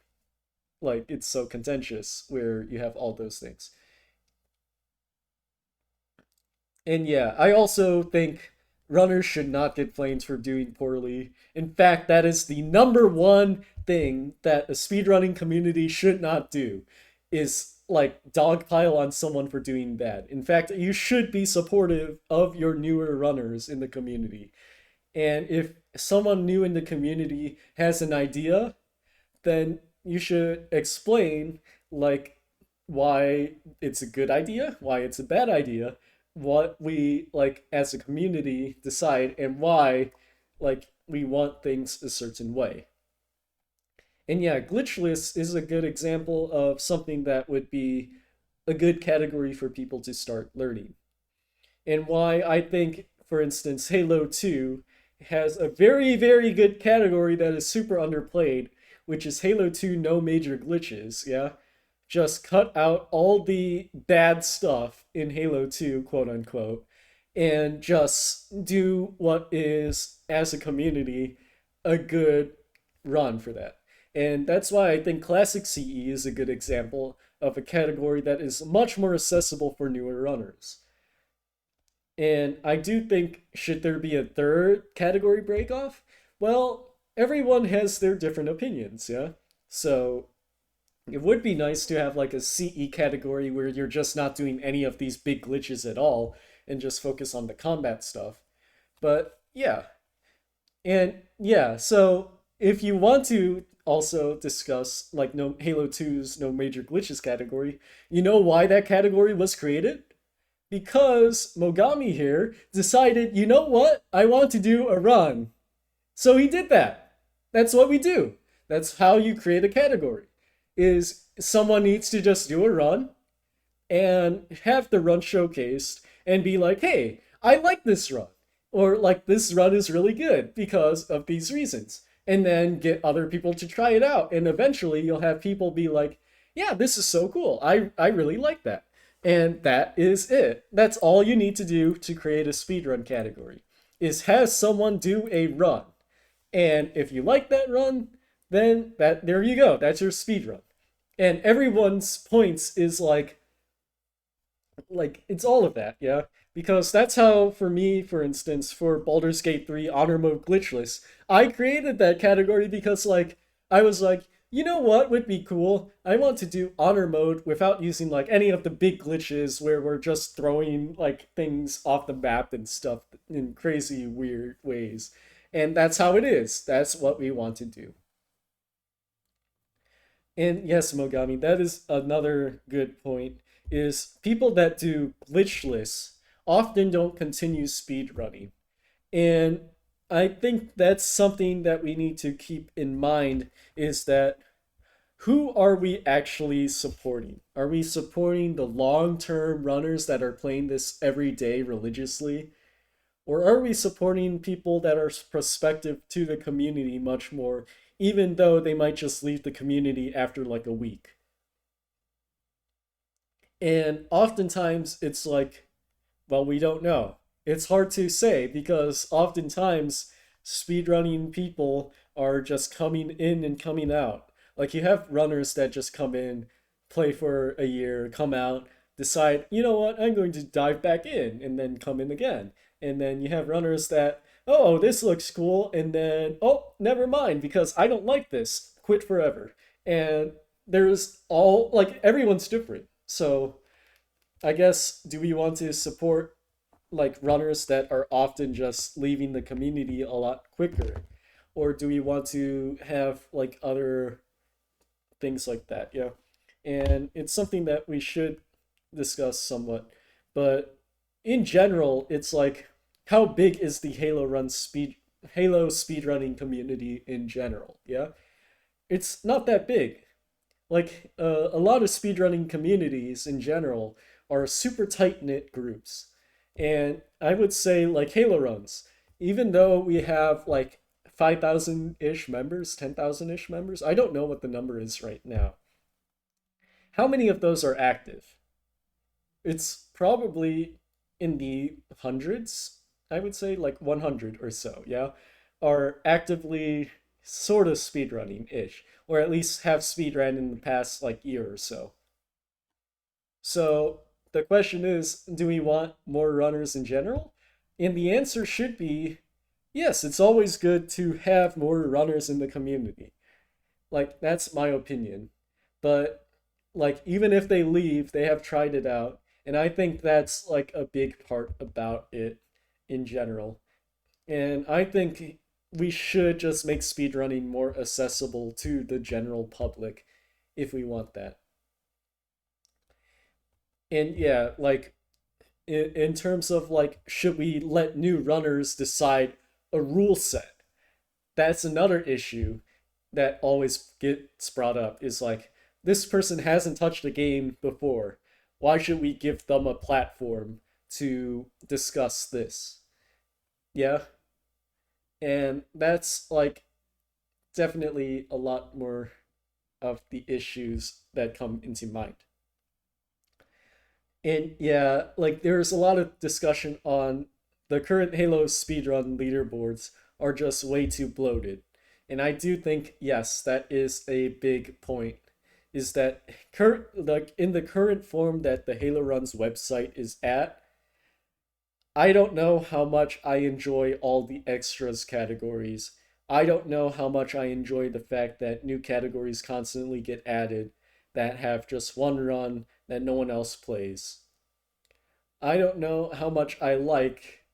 [SPEAKER 1] it's so contentious where you have all those things. And yeah, I also think runners should not get flames for doing poorly. In fact, that is the number one thing that a speedrunning community should not do is like dogpile on someone for doing bad. In fact, you should be supportive of your newer runners in the community. And if someone new in the community has an idea, then you should explain like why it's a good idea, why it's a bad idea, what we like as a community decide, and why like we want things a certain way. And yeah, glitchless is a good example of something that would be a good category for people to start learning. And why I think, for instance, Halo 2 has a very, very good category that is super underplayed, which is Halo 2 no major glitches, yeah? Just cut out all the bad stuff in Halo 2, quote unquote, and just do what is, as a community, a good run for that. And that's why I think Classic CE is a good example of a category that is much more accessible for newer runners. And I do think, should there be a third category breakoff? Well, everyone has their different opinions, yeah? So it would be nice to have like a CE category where you're just not doing any of these big glitches at all and just focus on the combat stuff. But yeah. And yeah, so if you want to also discuss like no Halo 2's no major glitches category, you know why that category was created? Because Mogami here decided, you know what? I want to do a run. So he did that. That's what we do. That's how you create a category. Is someone needs to just do a run and have the run showcased and be like, "Hey, I like this run, or like this run is really good because of these reasons, and then get other people to try it out, and eventually you'll have people be like, yeah, this is so cool. I really like that. And that is it. That's all you need to do to create a speedrun category is have someone do a run. And if you like that run, then that there you go. That's your speedrun. And everyone's points is it's all of that, yeah. Because that's how, for me, for instance, for Baldur's Gate 3 Honor Mode Glitchless, I created that category because I was like, you know what would be cool? I want to do honor mode without using like any of the big glitches where we're just throwing like things off the map and stuff in crazy weird ways. And that's how it is. That's what we want to do. And yes, Mogami, that is another good point. Is people that do glitchless often don't continue speedrunning. And I think that's something that we need to keep in mind is that who are we actually supporting? Are we supporting the long term runners that are playing this every day religiously? Or are we supporting people that are prospective to the community much more, even though they might just leave the community after like a week? And oftentimes it's like, well, we don't know. It's hard to say because oftentimes speedrunning people are just coming in and coming out. Like you have runners that just come in, play for a year, come out, decide, you know what, I'm going to dive back in, and then come in again. And then you have runners that, oh, this looks cool, and then, oh, never mind, because I don't like this, quit forever. And there's all, like, everyone's different. So I guess, do we want to support like runners that are often just leaving the community a lot quicker? Or do we want to have like other things like that? Yeah. And it's something that we should discuss somewhat. But in general, it's like how big is the Halo speedrunning community in general? Yeah. It's not that big. Like a lot of speedrunning communities in general are super tight knit groups, and I would say like HaloRuns, even though we have like 5,000 ish members, 10,000 ish members, I don't know what the number is right now. How many of those are active? It's probably in the hundreds, I would say like 100 or so, yeah, are actively sort of speedrunning ish, or at least have speedrun in the past like year or so. So the question is, do we want more runners in general? And the answer should be yes, it's always good to have more runners in the community. Like, that's my opinion. But, like, even if they leave, they have tried it out. And I think that's, like, a big part about it in general. And I think we should just make speedrunning more accessible to the general public if we want that. And yeah, like in terms of like should we let new runners decide a rule set? That's another issue that always gets brought up is like this person hasn't touched a game before. Why should we give them a platform to discuss this? Yeah. And that's like definitely a lot more of the issues that come into mind. And yeah, like there's a lot of discussion on the current Halo speedrun leaderboards are just way too bloated. And I do think yes, that is a big point. Is that current like in the current form that the Halo Runs website is at, I don't know how much I enjoy all the extras categories. I don't know how much I enjoy the fact that new categories constantly get added that have just one run that no one else plays. I don't know how much I like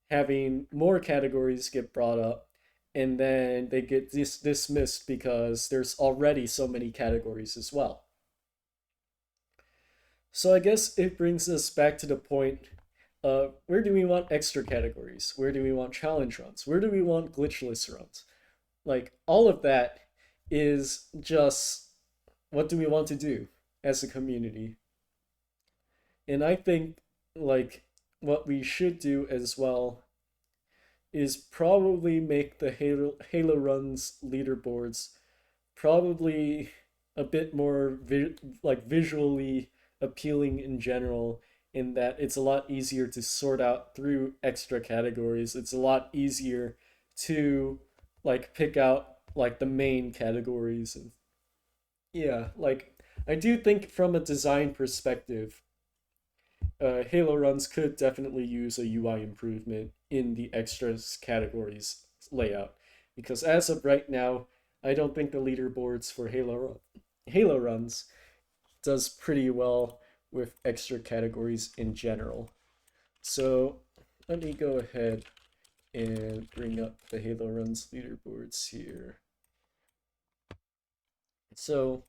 [SPEAKER 1] having more categories get brought up and then they get dismissed because there's already so many categories as well. So I guess it brings us back to the point where do we want extra categories? Where do we want challenge runs? Where do we want glitchless runs? Like all of that is just what do we want to do as a community? And I think like what we should do as well is probably make the Halo Runs leaderboards probably a bit more like visually appealing in general, in that it's a lot easier to sort out through extra categories. It's a lot easier to like pick out like the main categories. And yeah, like I do think from a design perspective, Halo Runs could definitely use a UI improvement in the extras categories layout, because as of right now, I don't think the leaderboards for Halo Runs does pretty well with extra categories in general. So let me go ahead and bring up the Halo Runs leaderboards here. So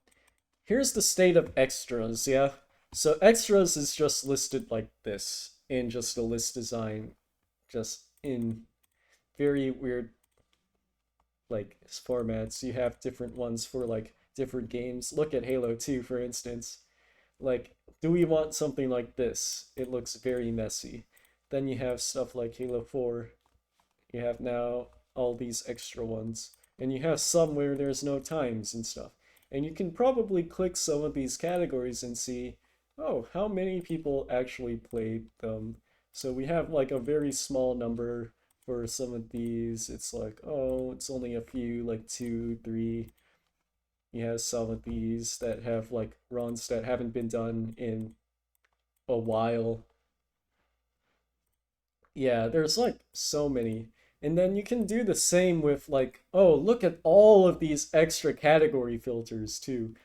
[SPEAKER 1] here's the state of extras, yeah? So extras is just listed like this in just a list design, just in very weird like formats. You have different ones for like different games. Look at Halo 2 for instance. Like, do we want something like this? It looks very messy. Then you have stuff like Halo 4. You have now all these extra ones. And you have some where there's no times and stuff. And you can probably click some of these categories and see, oh, how many people actually played them. So we have like a very small number for some of these. It's like, oh, it's only a few, like two, three. You have some of these that have like runs that haven't been done in a while. Yeah, there's like so many. And then you can do the same with like, oh, look at all of these extra category filters too.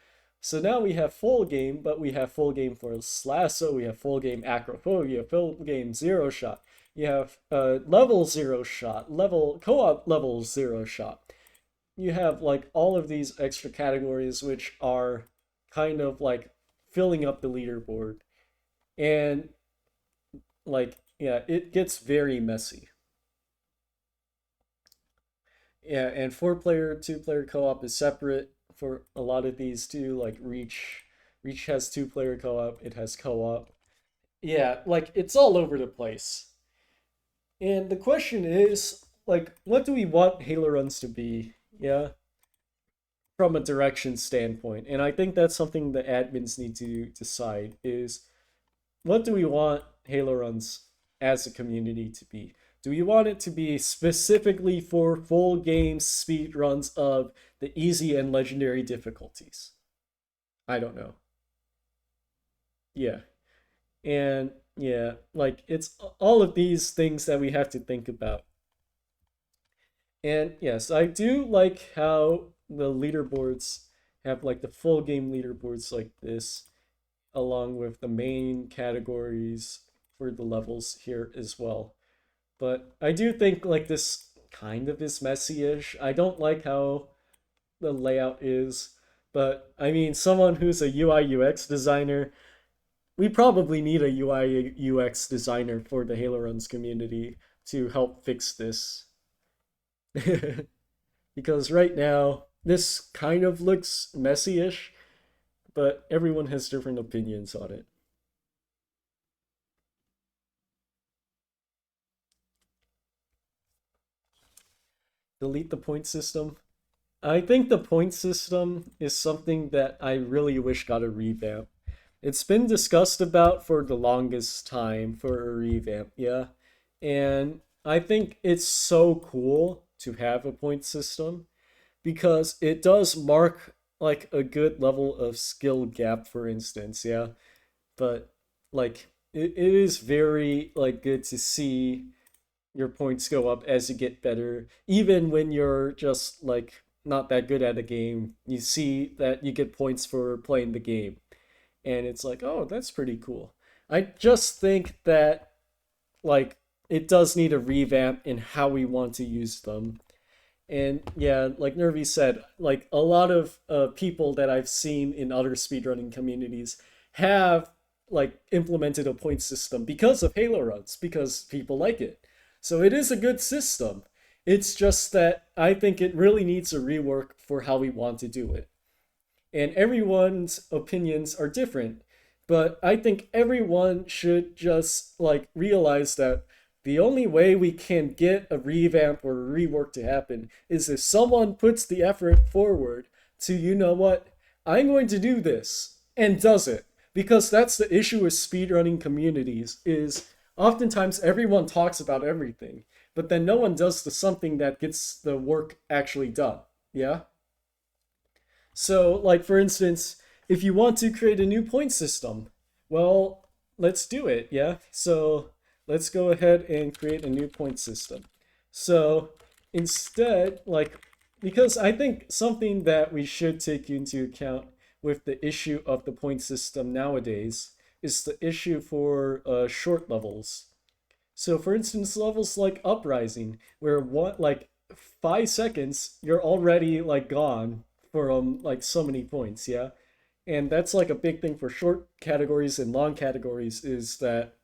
[SPEAKER 1] So now we have full game, but we have full game for Slasso, we have full game Acrophobia, full game Zero Shot. You have level Zero Shot, level co-op level Zero Shot. You have like all of these extra categories which are kind of like filling up the leaderboard. And like, yeah, it gets very messy. Yeah, and four player, two-player co-op is separate for a lot of these too. Like Reach, Reach has two-player co-op. It has co-op. Yeah, like it's all over the place. And the question is, like, what do we want Halo Runs to be? Yeah, from a direction standpoint. And I think that's something the admins need to decide is what do we want Halo Runs as a community to be? Do we want it to be specifically for full game speed runs of the easy and legendary difficulties? I don't know. Yeah. And yeah, like it's all of these things that we have to think about. And yes, I do like how the leaderboards have like the full game leaderboards like this, along with the main categories for the levels here as well. But I do think like this kind of is messy-ish. I don't like how the layout is, but I mean, someone who's a UI UX designer, we probably need a UI UX designer for the Halo Runs community to help fix this. Because right now, this kind of looks messy-ish, but everyone has different opinions on it. Delete the point system. I think the point system is something that I really wish got a revamp. It's been discussed about for the longest time for a revamp, yeah. And I think it's so cool to have a point system because it does mark like a good level of skill gap, for instance, yeah. But like it is very like good to see your points go up as you get better. Even when you're just like not that good at a game, you see that you get points for playing the game. And it's like, oh, that's pretty cool. I just think that like it does need a revamp in how we want to use them. And yeah, like Nervy said, like a lot of people that I've seen in other speedrunning communities have like implemented a point system because of Halo runs, because people like it. So it is a good system. It's just that I think it really needs a rework for how we want to do it. And everyone's opinions are different But I think everyone should just like realize that the only way we can get a revamp or a rework to happen is if someone puts the effort forward to, you know what, I'm going to do this and does it. Because that's the issue with speedrunning communities is oftentimes everyone talks about everything, but then no one does the something that gets the work actually done. Yeah? So, like for instance, if you want to create a new point system, well, let's do it, yeah? So, let's go ahead and create a new point system. So, instead, like, because I think something that we should take into account with the issue of the point system nowadays is the issue for short levels. So for instance, levels like Uprising, where one like 5 seconds, you're already like gone for like so many points, yeah? And that's like a big thing for short categories and long categories is that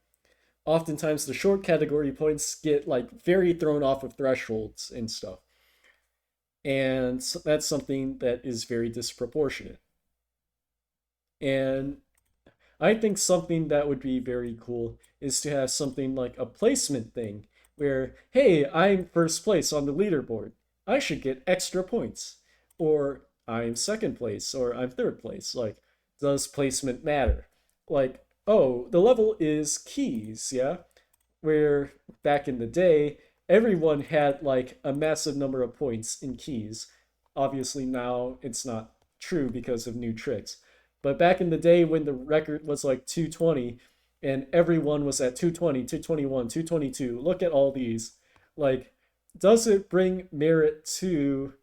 [SPEAKER 1] oftentimes the short category points get like very thrown off of thresholds and stuff. And so that's something that is very disproportionate. And I think something that would be very cool is to have something like a placement thing where, hey, I'm first place on the leaderboard. I should get extra points. Or I'm second place or I'm third place. Like, does placement matter? Like, oh, the level is keys, yeah? Where back in the day, everyone had like a massive number of points in keys. Obviously, now it's not true because of new tricks. But back in the day when the record was like 220 and everyone was at 220, 221, 222, look at all these. Like, does it bring merit to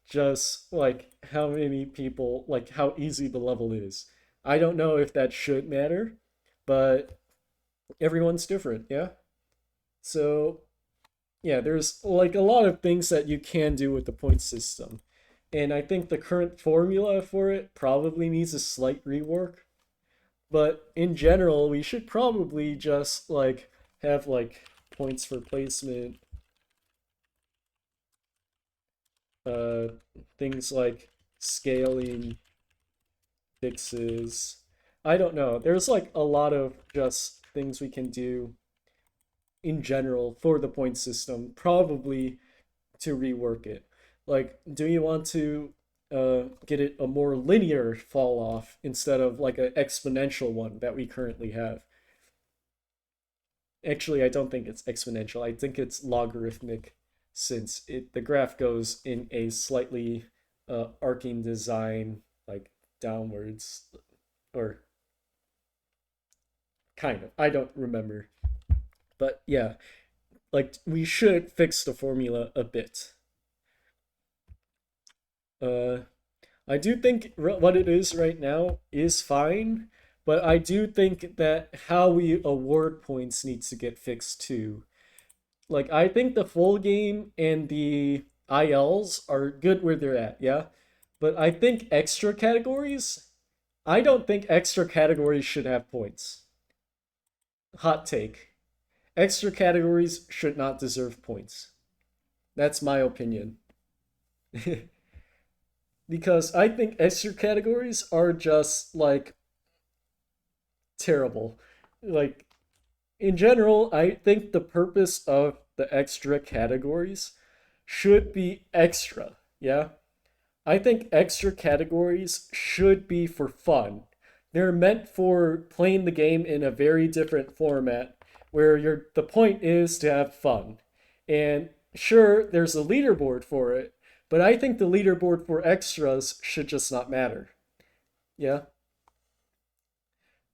[SPEAKER 1] just like how many people, like how easy the level is? I don't know if that should matter, but everyone's different, yeah? So, yeah, there's like a lot of things that you can do with the point system. And I think the current formula for it probably needs a slight rework. But in general, we should probably just like have like points for placement, uh, things like scaling fixes. I don't know. There's like a lot of just things we can do in general for the point system, probably to rework it. Like, do you want to get it a more linear fall off instead of like an exponential one that we currently have? Actually, I don't think it's exponential. I think it's logarithmic since it the graph goes in a slightly arcing design like downwards or kind of. I don't remember. But yeah, like we should fix the formula a bit. Uh I do think what it is right now is fine, but I do think that how we award points needs to get fixed too. Like I think the full game and the ILs are good where they're at, yeah. But I think extra categories, I don't think extra categories should have points. Hot take. Extra categories should not deserve points. That's my opinion. Because I think extra categories are just like terrible. Like in general, I think the purpose of the extra categories should be extra. Yeah. I think extra categories should be for fun. They're meant for playing the game in a very different format where the point is to have fun. And sure, there's a leaderboard for it, but I think the leaderboard for extras should just not matter. Yeah.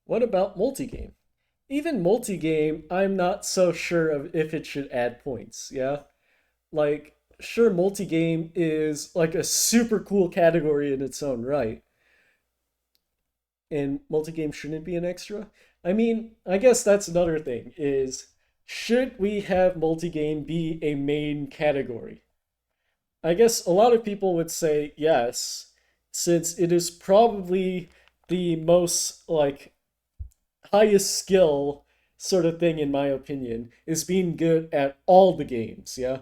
[SPEAKER 1] What about multigame? Even multigame, I'm not so sure of if it should add points. Yeah. Like, sure, multigame is like a super cool category in its own right, and multigame shouldn't be an extra. I mean, I guess that's another thing is should we have multigame be a main category? I guess a lot of people would say yes, since it is probably the most like highest skill sort of thing in my opinion is being good at all the games, yeah?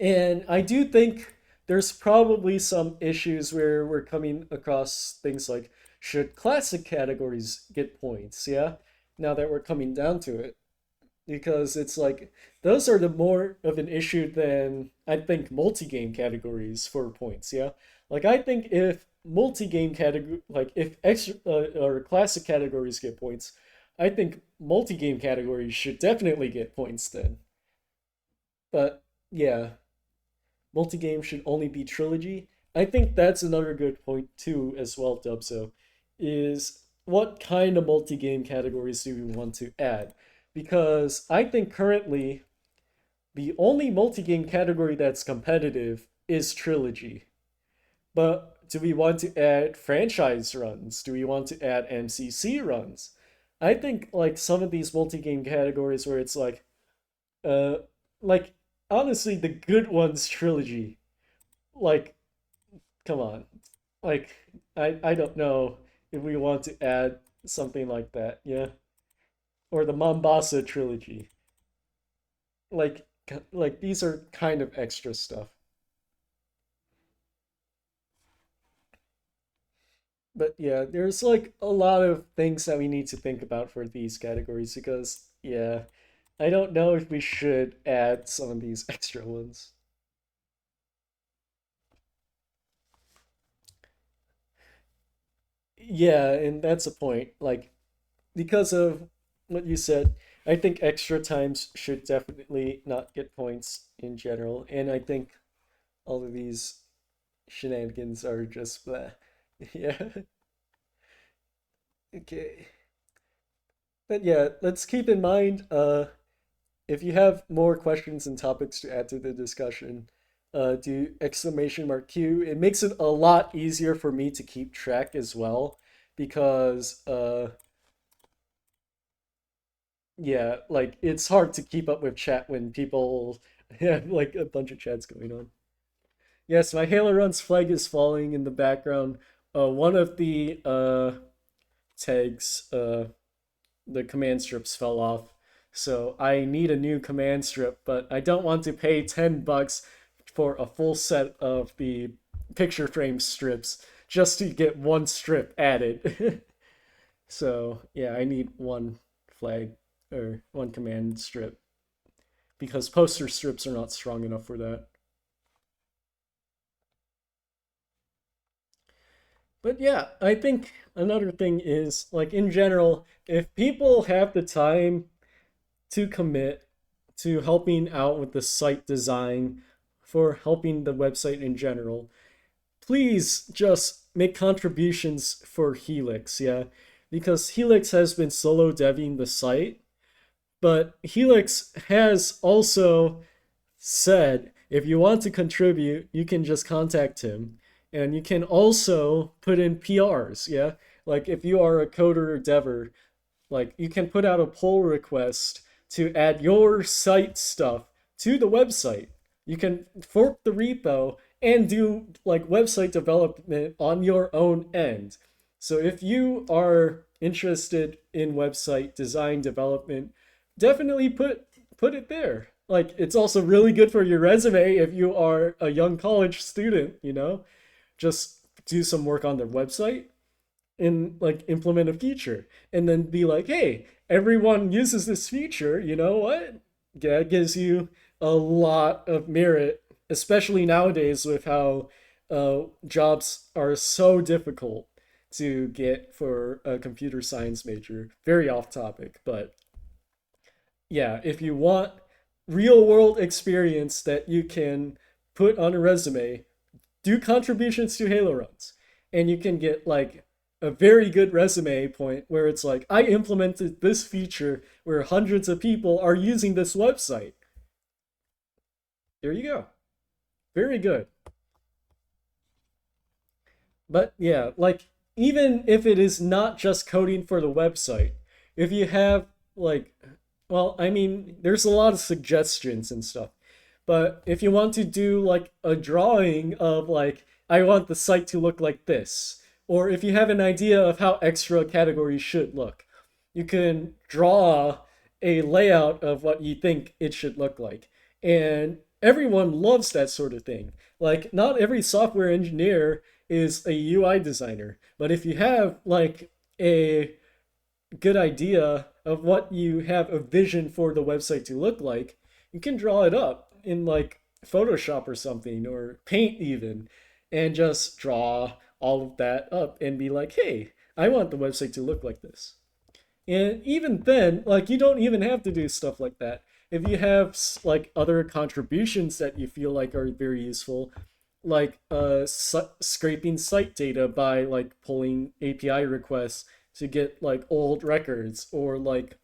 [SPEAKER 1] And I do think there's probably some issues where we're coming across things like
[SPEAKER 2] should classic categories get points? Yeah, now that we're coming down to it, because it's like those are the more of an issue than I think multi-game categories for points. Yeah, like I think if multi-game category, like if extra or classic categories get points, I think multi-game categories should definitely get points then. But yeah, multi-game should only be trilogy. I think that's another good point too, as well, Dubso, is what kind of multi-game categories do we want to add? Because I think currently the only multi-game category that's competitive is trilogy. But do we want to add franchise runs? Do we want to add MCC runs? I think like some of these multi-game categories where it's uh like honestly the good ones trilogy. Like come on. Like I don't know if we want to add something like that, yeah? Or the Mombasa trilogy. Like like these are kind of extra stuff. But yeah, there's like a lot of things that we need to think about for these categories because yeah, I don't know if we should add some of these extra ones. Yeah, and that's a point. Like because of what you said, I think extra times should definitely not get points in general, and I think all of these shenanigans are just blah. Yeah. Okay. But yeah, let's keep in mind if you have more questions and topics to add to the discussion, do exclamation mark Q. It makes it a lot easier for me to keep track as well because yeah, like it's hard to keep up with chat when people have like a bunch of chats going on. Yes, my HaloRuns flag is falling in the background. One of the tags, the command strips fell off. So I need a new command strip, but I don't want to pay $10 for a full set of the picture frame strips just to get one strip added. So yeah, I need one flag or one command strip because poster strips are not strong enough for that. But yeah, I think another thing is like in general, if people have the time to commit to helping out with the site design for helping the website in general, please just make contributions for Helix, yeah? Because Helix has been solo deving the site, but Helix has also said if you want to contribute, you can just contact him. And you can also put in PRs, yeah? Like if you are a coder or dever, like you can put out a pull request to add your site stuff to the website. You can fork the repo and do like website development on your own end. So if you are interested in website design development, definitely put it there. Like it's also really good for your resume if you are a young college student, you know? Just do some work on their website and like implement a feature and then be like, hey, everyone uses this feature, you know what? That gives you a lot of merit, especially nowadays with how jobs are so difficult to get for a computer science major. Very off topic, but yeah, if you want real world experience that you can put on a resume, do contributions to HaloRuns, and you can get like a very good resume point where it's like I implemented this feature where hundreds of people are using this website. There you go. Very good. But yeah, like even if it is not just coding for the website, if you have like well, I mean, there's a lot of suggestions and stuff. But if you want to do like a drawing of like I want the site to look like this, or if you have an idea of how extra categories should look, you can draw a layout of what you think it should look like. And everyone loves that sort of thing. Like not every software engineer is a UI designer. But if you have like a good idea of what you have a vision for the website to look like, you can draw it up in like Photoshop or something or Paint even, and just draw all of that up and be like, hey, I want the website to look like this. And even then, like you don't even have to do stuff like that. If you have like other contributions that you feel like are very useful, like scraping site data by like pulling API requests to get like old records, or like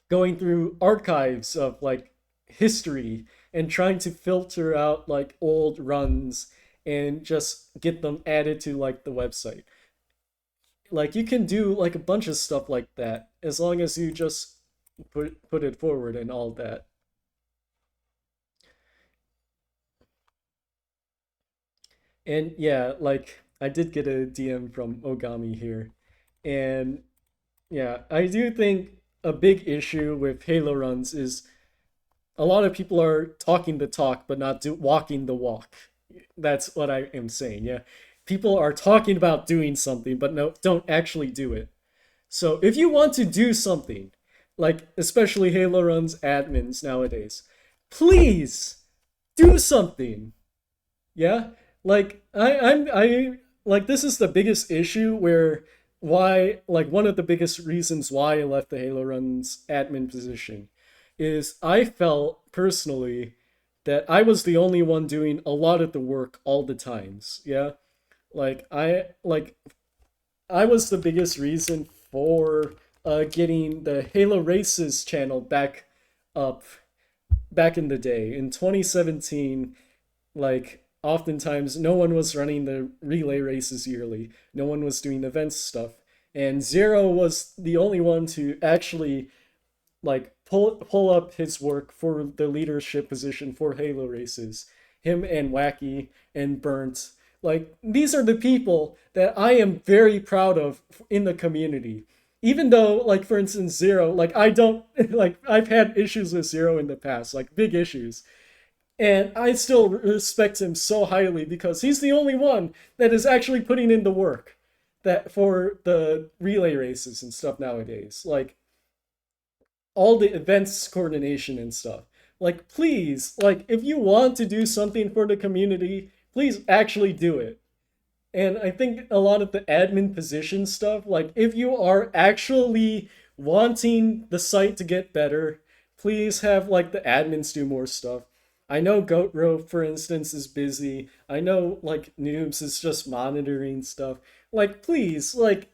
[SPEAKER 2] going through archives of like history and trying to filter out like old runs and just get them added to like the website. Like you can do like a bunch of stuff like that as long as you just put it forward and all that. And yeah, like I did get a DM from Ogami here. And yeah, I do think a big issue with Halo runs is a lot of people are talking the talk but not walking the walk. That's what I am saying. Yeah. People are talking about doing something but no don't actually do it. So if you want to do something, like especially Halo runs admins nowadays, please do something. Yeah, like I like this is the biggest issue where why like one of the biggest reasons why I left the Halo Runs admin position is I felt personally that I was the only one doing a lot of the work all the times. Yeah, like I was the biggest reason for getting the Halo Races channel back up back in the day in 2017. Like oftentimes no one was running the relay races yearly, no one was doing events stuff, and Zero was the only one to actually like pull up his work for the leadership position for Halo races. Him and Wacky and Burnt, like these are the people that I am very proud of in the community. Even though, like for instance, Zero, like I don't like I've had issues with Zero in the past, like big issues, and I still respect him so highly because he's the only one that is actually putting in the work that for the relay races and stuff nowadays. Like all the events coordination and stuff. Like please, like if you want to do something for the community, please actually do it. And I think a lot of the admin position stuff, like if you are actually wanting the site to get better, please have like the admins do more stuff. I know GoatRo, for instance, is busy. I know like Noobs is just monitoring stuff. Like please, like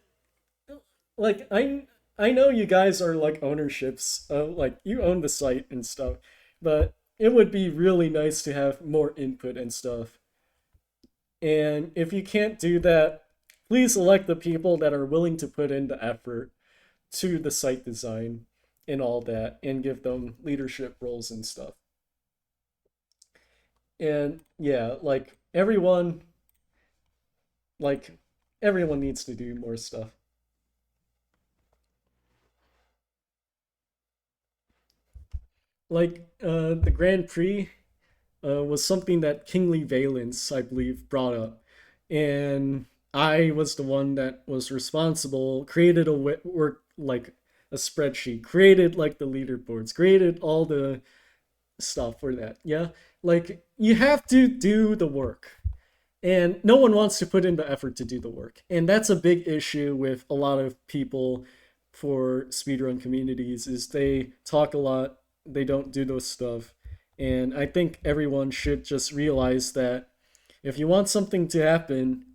[SPEAKER 2] I know you guys are like ownerships, like you own the site and stuff, but it would be really nice to have more input and stuff. And if you can't do that, please elect the people that are willing to put in the effort to the site design and all that and give them leadership roles and stuff. And yeah, like everyone needs to do more stuff. Like the Grand Prix was something that Kingly Valence, I believe, brought up, and I was the one that was responsible, created a work like a spreadsheet, created like the leaderboards, created all the stuff for that. Yeah, like you have to do the work, and no one wants to put in the effort to do the work, and that's a big issue with a lot of people for speedrun communities is they talk a lot, they don't do those stuff. And I think everyone should just realize that if you want something to happen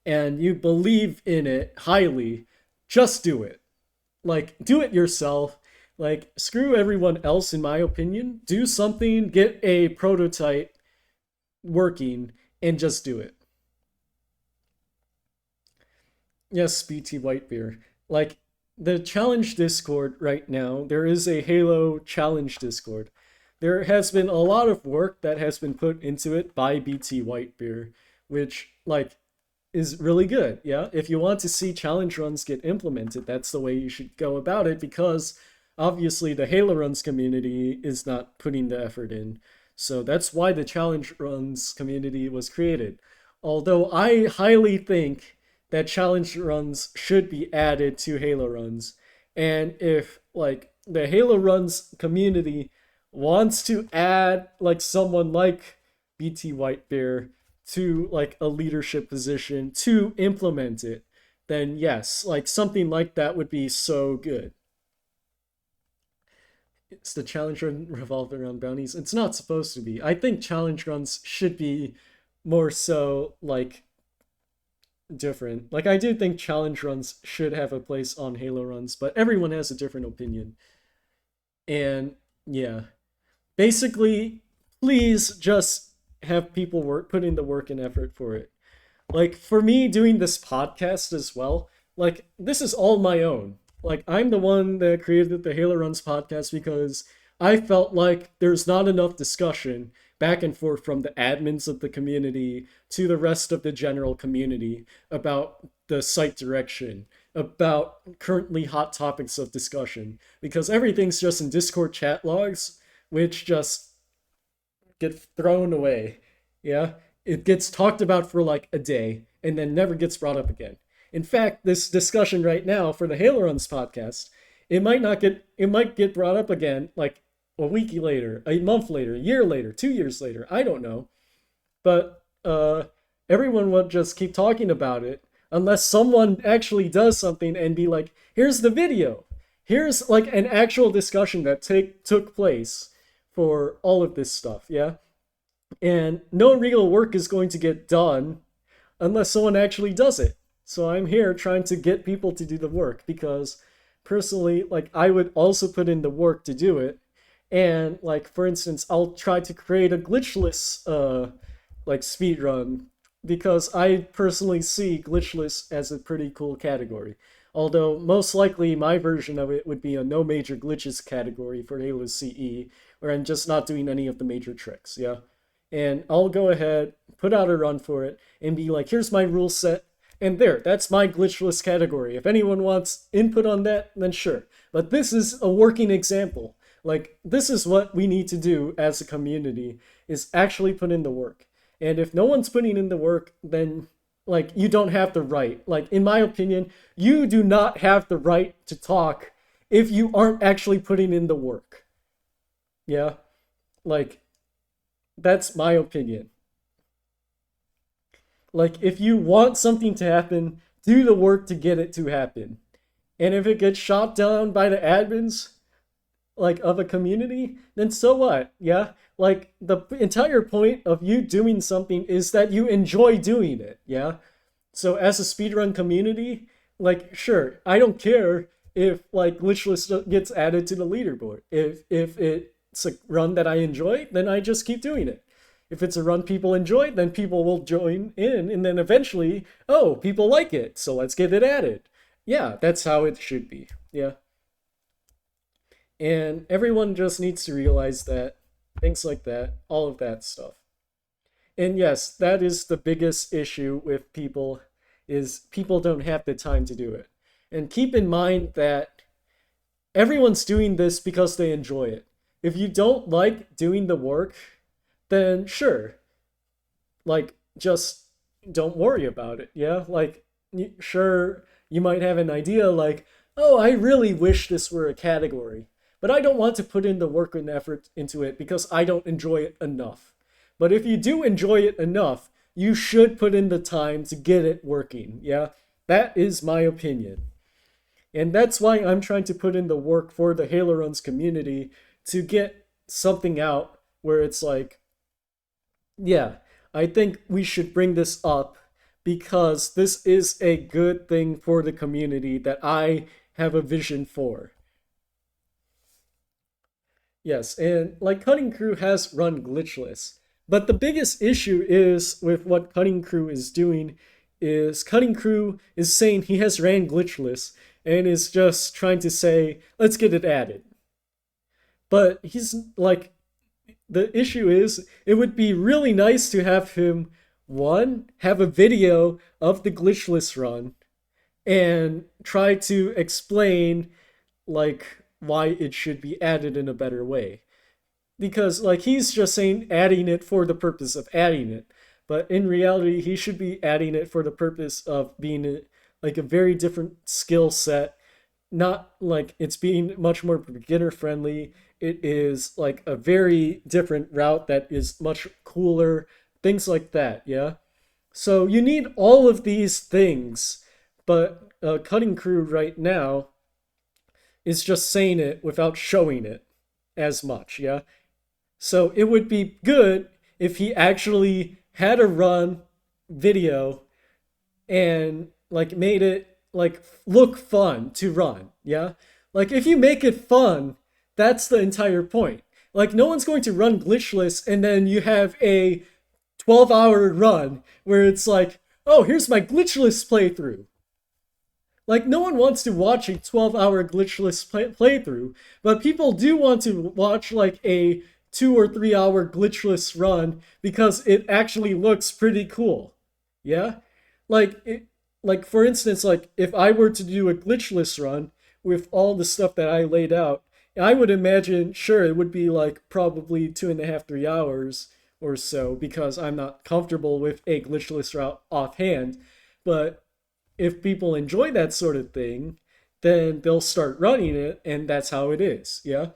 [SPEAKER 2] and you believe in it highly, just do it. Like do it yourself. Like screw everyone else in my opinion. Do something, get a prototype working and just do it. Yes, BT Whitebeer. Like the challenge Discord right now, there is a Halo challenge Discord. There has been a lot of work that has been put into it by BT Whitebeer, which like is really good. Yeah, if you want to see challenge runs get implemented, that's the way you should go about it because obviously the Halo runs community is not putting the effort in. So that's why the challenge runs community was created. Although I highly think that challenge runs should be added to Halo runs. And if like the Halo runs community wants to add like someone like BT Whitebear to like a leadership position to implement it, then yes, like something like that would be so good. It's the challenge run revolved around bounties. It's not supposed to be. I think challenge runs should be more so like different. Like I do think challenge runs should have a place on Halo runs, but everyone has a different opinion. And yeah, basically, please just have people put in the work and effort for it. Like for me doing this podcast as well, like this is all my own. Like I'm the one that created the Halo Runs podcast because I felt like there's not enough discussion back and forth from the admins of the community to the rest of the general community about the site direction, about currently hot topics of discussion, because everything's just in Discord chat logs, which just get thrown away. Yeah, it gets talked about for like a day and then never gets brought up again. In fact, this discussion right now for the Halo Runs podcast, it might get brought up again like a week later, a month later, a year later, 2 years later. I don't know, but everyone will just keep talking about it unless someone actually does something and be like, "Here's the video. Here's like an actual discussion that took place for all of this stuff." Yeah, and no real work is going to get done unless someone actually does it. So I'm here trying to get people to do the work because personally, like I would also put in the work to do it. And like for instance, I'll try to create a glitchless like speed run because I personally see glitchless as a pretty cool category. Although most likely my version of it would be a no major glitches category for Halo CE, where I'm just not doing any of the major tricks, yeah? And I'll go ahead, put out a run for it, and be like, here's my rule set, and there, that's my glitchless category. If anyone wants input on that, then sure. But this is a working example. Like, this is what we need to do as a community, is actually put in the work. And if no one's putting in the work, then, like, you don't have the right. Like, in my opinion, you do not have the right to talk if you aren't actually putting in the work. Yeah? Like, that's my opinion. Like, if you want something to happen, do the work to get it to happen. And if it gets shot down by the admins, like, of a community, then so what? Yeah? Like, the entire point of you doing something is that you enjoy doing it. Yeah? So, as a speedrun community, like, sure, I don't care if, like, Glitchless gets added to the leaderboard. If it's a run that I enjoy, then I just keep doing it. If it's a run people enjoy, then people will join in, and then eventually, oh, people like it, so let's get it added. Yeah, that's how it should be. Yeah. And everyone just needs to realize that, things like that, all of that stuff. And yes, that is the biggest issue with people, is people don't have the time to do it. And keep in mind that everyone's doing this because they enjoy it. If you don't like doing the work, then sure, like, just don't worry about it. Yeah, like, sure, you might have an idea like, oh, I really wish this were a category, but I don't want to put in the work and effort into it because I don't enjoy it enough. But if you do enjoy it enough, you should put in the time to get it working. Yeah, that is my opinion. And that's why I'm trying to put in the work for the HaloRuns community to get something out where it's like, yeah, I think we should bring this up because this is a good thing for the community that I have a vision for. Yes, and like Cutting Crew has run glitchless. But the biggest issue is with what Cutting Crew is doing is Cutting Crew is saying he has ran glitchless and is just trying to say, let's get it added. But he's like, the issue is it would be really nice to have him, one, have a video of the glitchless run and try to explain like why it should be added in a better way. Because like he's just saying adding it for the purpose of adding it. But in reality, he should be adding it for the purpose of being like a very different skill set, not like it's being much more beginner friendly. It is like a very different route that is much cooler, things like that, yeah? So you need all of these things, but Cutting Crew right now is just saying it without showing it as much, yeah? So it would be good if he actually had a run video and like made it like look fun to run, yeah? Like if you make it fun, that's the entire point. Like no one's going to run glitchless and then you have a 12-hour run where it's like, "Oh, here's my glitchless playthrough." Like no one wants to watch a 12-hour glitchless playthrough, but people do want to watch like a 2 or 3 hour glitchless run because it actually looks pretty cool. Yeah? Like it, like for instance, like if I were to do a glitchless run with all the stuff that I laid out, I would imagine sure it would be like probably 2.5, 3 hours or so because I'm not comfortable with a glitchless route offhand. But if people enjoy that sort of thing, then they'll start running it, and that's how it is. Yeah.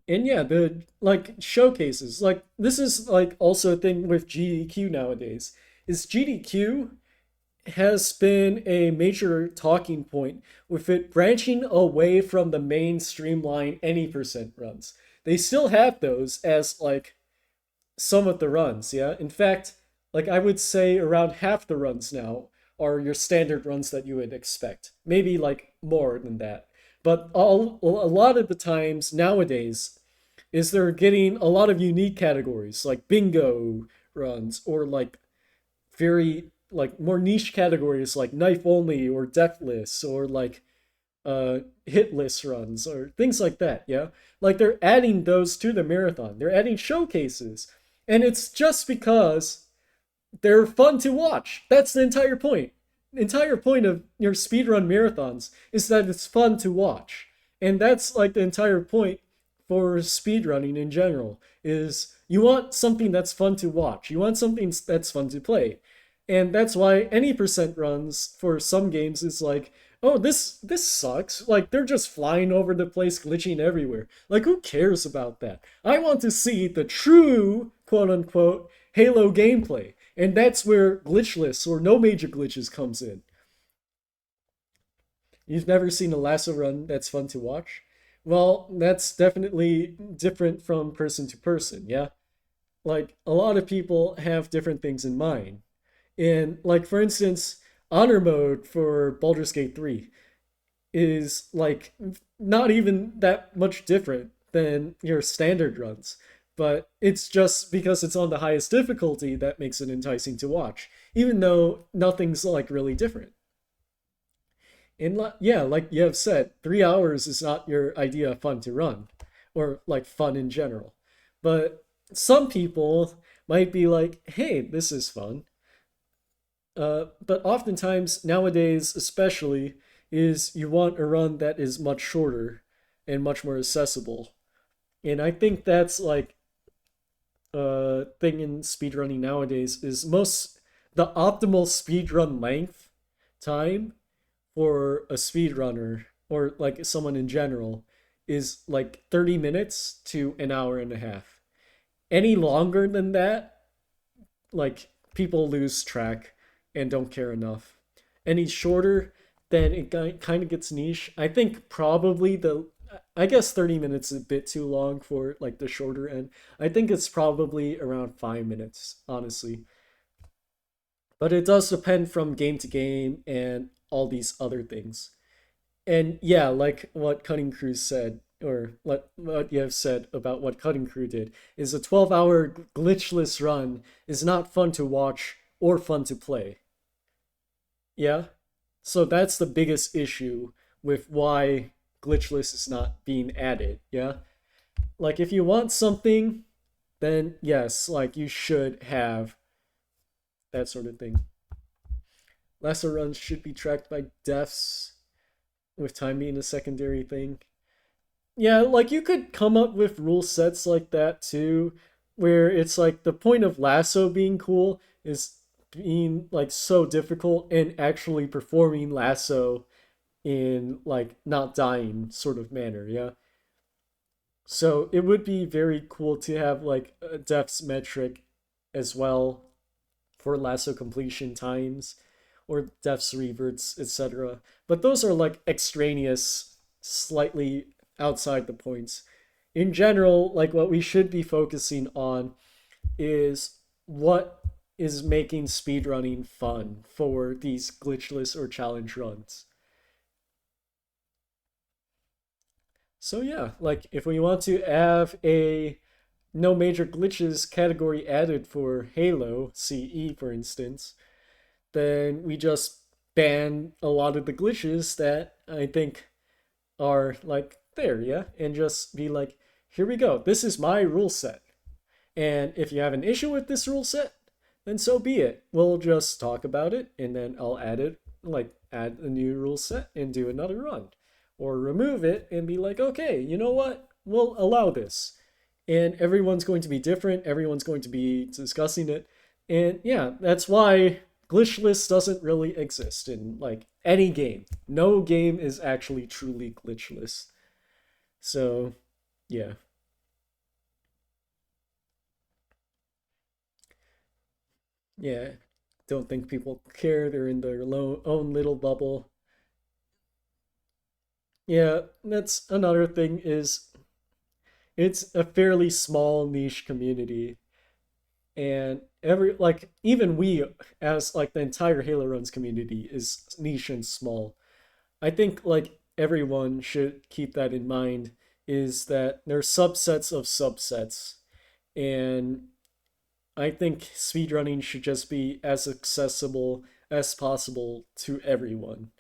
[SPEAKER 2] And yeah, the like showcases, like this is like also a thing with GDQ nowadays. Is GDQ has been a major talking point with it branching away from the main streamline any percent runs. They still have those as like some of the runs, yeah. In fact, like I would say around half the runs now are your standard runs that you would expect. Maybe like more than that. But a lot of the times nowadays is they're getting a lot of unique categories like bingo runs or like very like more niche categories like knife only or deathless or like hitless runs or things like that, yeah? Like they're adding those to the marathon. They're adding showcases. And it's just because they're fun to watch. That's the entire point. The entire point of your speedrun marathons is that it's fun to watch. And that's like the entire point for speedrunning in general is you want something that's fun to watch. You want something that's fun to play. And that's why any percent runs for some games is like, oh, this sucks. Like they're just flying over the place, glitching everywhere. Like who cares about that? I want to see the true quote unquote Halo gameplay. And that's where glitchless or no major glitches comes in. You've never seen a lasso run that's fun to watch? Well, that's definitely different from person to person, yeah? Like a lot of people have different things in mind. And like for instance, honor mode for Baldur's Gate 3 is like not even that much different than your standard runs. But it's just because it's on the highest difficulty that makes it enticing to watch, even though nothing's like really different. And yeah, like you have said, 3 hours is not your idea of fun to run, or like fun in general. But some people might be like, hey, this is fun. But oftentimes, nowadays, especially, is you want a run that is much shorter and much more accessible. And I think that's like thing in speedrunning nowadays is most the optimal speedrun length time for a speedrunner or like someone in general is like 30 minutes to an hour and a half. Any longer than that, like people lose track and don't care enough. Any shorter, then it kind of gets niche. I think probably I guess 30 minutes is a bit too long for like the shorter end. I think it's probably around 5 minutes, honestly. But it does depend from game to game and all these other things. And yeah, like what Cutting Crew said, or what you have said about what Cutting Crew did, is a 12-hour glitchless run is not fun to watch or fun to play. Yeah? So that's the biggest issue with why glitchless is not being added. Yeah? Like if you want something, then yes, like you should have that sort of thing. Lesser runs should be tracked by deaths, with time being a secondary thing. Yeah, like you could come up with rule sets like that too, where it's like the point of lasso being cool is being like so difficult and actually performing lasso in like not dying sort of manner, yeah. So it would be very cool to have like a deaths metric as well for lasso completion times or deaths reverts, etc. But those are like extraneous, slightly outside the points. In general, like what we should be focusing on is what is making speedrunning fun for these glitchless or challenge runs. So yeah, like if we want to have a no major glitches category added for Halo CE, for instance, then we just ban a lot of the glitches that I think are like there, yeah, and just be like, here we go. This is my rule set. And if you have an issue with this rule set, then so be it. We'll just talk about it and then I'll add it, like add a new rule set and do another run. Or remove it and be like, okay, you know what? We'll allow this. And everyone's going to be different, everyone's going to be discussing it. And yeah, that's why glitchless doesn't really exist in like any game. No game is actually truly glitchless. So, yeah. Yeah, don't think people care. They're in their own little bubble. Yeah, that's another thing is it's a fairly small niche community and every like even we as like the entire HaloRuns community is niche and small. I think like everyone should keep that in mind is that there are subsets of subsets and I think speedrunning should just be as accessible as possible to everyone.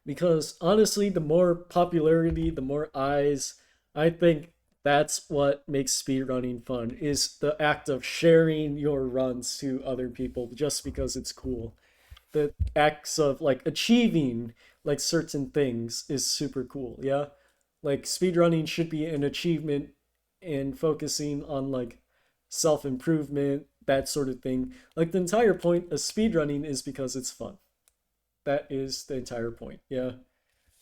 [SPEAKER 2] Because honestly, the more popularity, the more eyes, I think that's what makes speedrunning fun is the act of sharing your runs to other people just because it's cool. The acts of like achieving like certain things is super cool, yeah? Like speedrunning should be an achievement and focusing on like self-improvement, that sort of thing. Like the entire point of speedrunning is because it's fun. That is the entire point, yeah?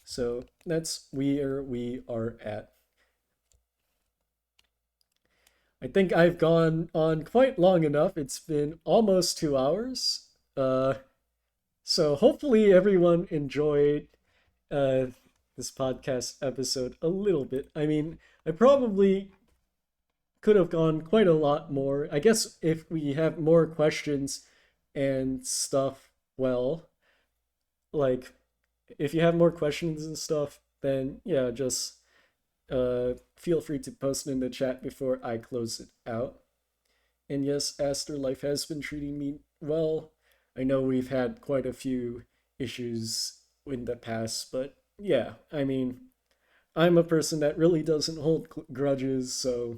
[SPEAKER 2] So that's where we are at. I think I've gone on quite long enough. It's been almost 2 hours. So hopefully everyone enjoyed uh, this podcast episode a little bit. I mean, I probably could have gone quite a lot more. I guess if we have more questions and stuff, well, like if you have more questions and stuff, then yeah, just feel free to post in the chat before I close it out. And yes, Aster, life has been treating me well. I know we've had quite a few issues in the past, but yeah, I mean, I'm a person that really doesn't hold grudges, so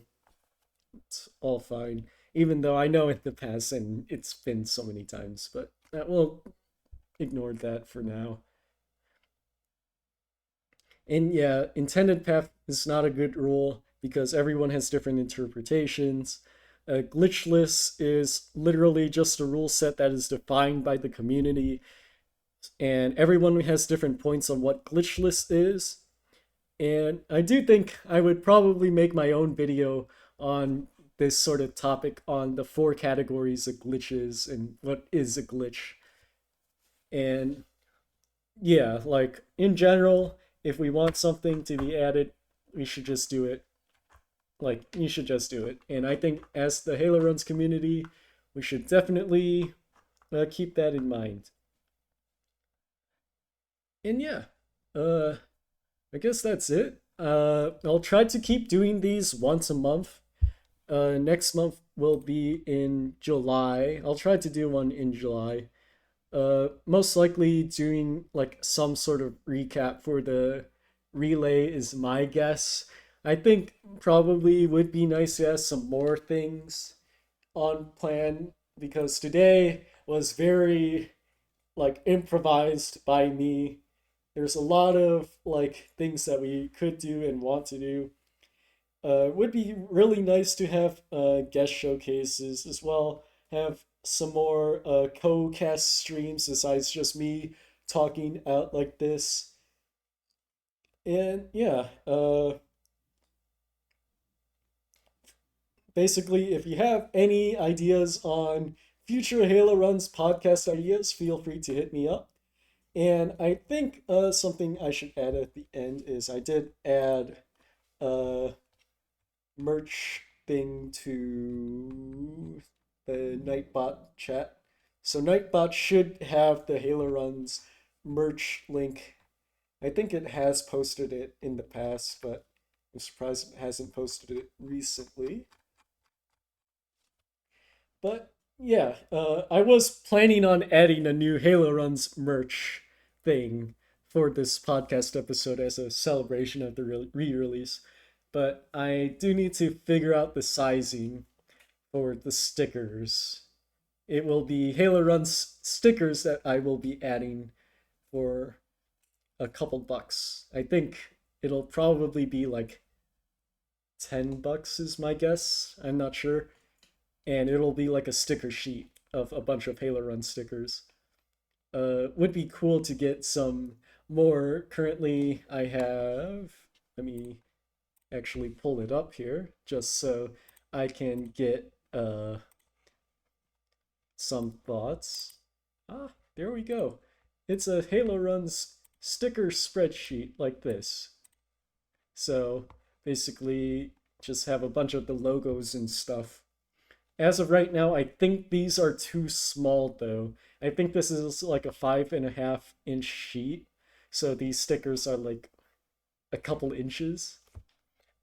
[SPEAKER 2] it's all fine. Even though I know in the past, and it's been so many times, but we'll ignore that for now. And yeah, intended path is not a good rule because everyone has different interpretations. Glitchless is literally just a rule set that is defined by the community, and everyone has different points on what glitchless is. And I do think I would probably make my own video on this sort of topic on the four categories of glitches and what is a glitch. And yeah, like in general, if we want something to be added, we should just do it. Like you should just do it. And I think as the Halo Runs community, we should definitely keep that in mind. And yeah, uh, I guess that's it. I'll try to keep doing these once a month. Next month will be in July. I'll try to do one in July. Most likely doing like some sort of recap for the relay is my guess. I think probably would be nice to have some more things on plan because today was very like improvised by me. There's a lot of like things that we could do and want to do. would be really nice to have guest showcases as well. Have some more co-cast streams besides just me talking out like this. And yeah, basically, if you have any ideas on future Halo Runs podcast ideas, feel free to hit me up. And I think something I should add at the end is I did add a merch thing to the Nightbot chat. So Nightbot should have the Halo Runs merch link. I think it has posted it in the past, but I'm surprised it hasn't posted it recently. But yeah, I was planning on adding a new Halo Runs merch thing for this podcast episode as a celebration of the re-release. But I do need to figure out the sizing for the stickers. It will be Halo Runs stickers that I will be adding for a couple bucks. I think it'll probably be like $10 is my guess. I'm not sure, and it'll be like a sticker sheet of a bunch of Halo Run stickers. Would be cool to get some more. Currently, I have. Let me actually pull it up here just so I can get some thoughts. Ah, there we go. It's a Halo Runs sticker spreadsheet like this. So basically, just have a bunch of the logos and stuff. As of right now, I think these are too small though. I think this is like a 5.5 inch sheet. So these stickers are like a couple inches.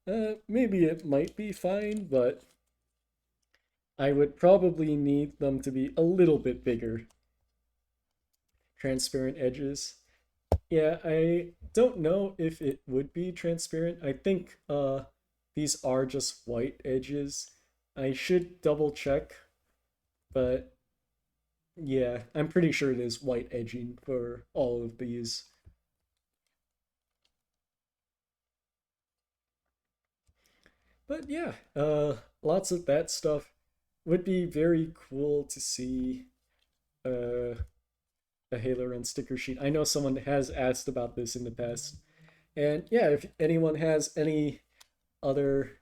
[SPEAKER 2] Maybe it might be fine, but I would probably need them to be a little bit bigger. Transparent edges. Yeah, I don't know if it would be transparent. I think these are just white edges. I should double check, but yeah, I'm pretty sure it is white edging for all of these. But yeah, lots of that stuff would be very cool to see uh, a Halo Run sticker sheet. I know someone has asked about this in the past. And yeah, if anyone has any other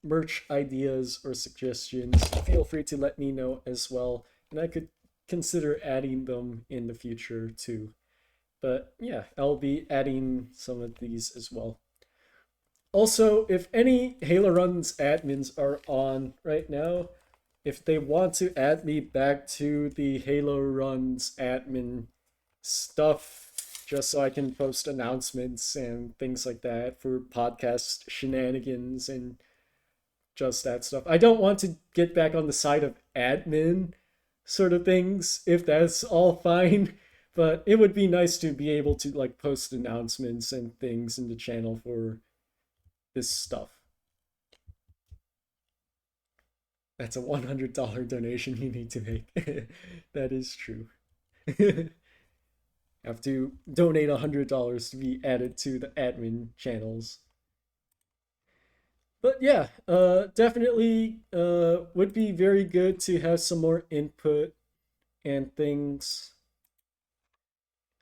[SPEAKER 2] merch ideas or suggestions, feel free to let me know as well. And I could consider adding them in the future too. But yeah, I'll be adding some of these as well. Also, if any Halo Runs admins are on right now, if they want to add me back to the Halo Runs admin stuff, just so I can post announcements and things like that for podcast shenanigans and just that stuff. I don't want to get back on the side of admin sort of things, if that's all fine. But it would be nice to be able to like post announcements and things in the channel for this stuff. That's a $100 donation you need to make. That is true. Have to donate $100 to be added to the admin channels. But yeah, definitely would be very good to have some more input and things.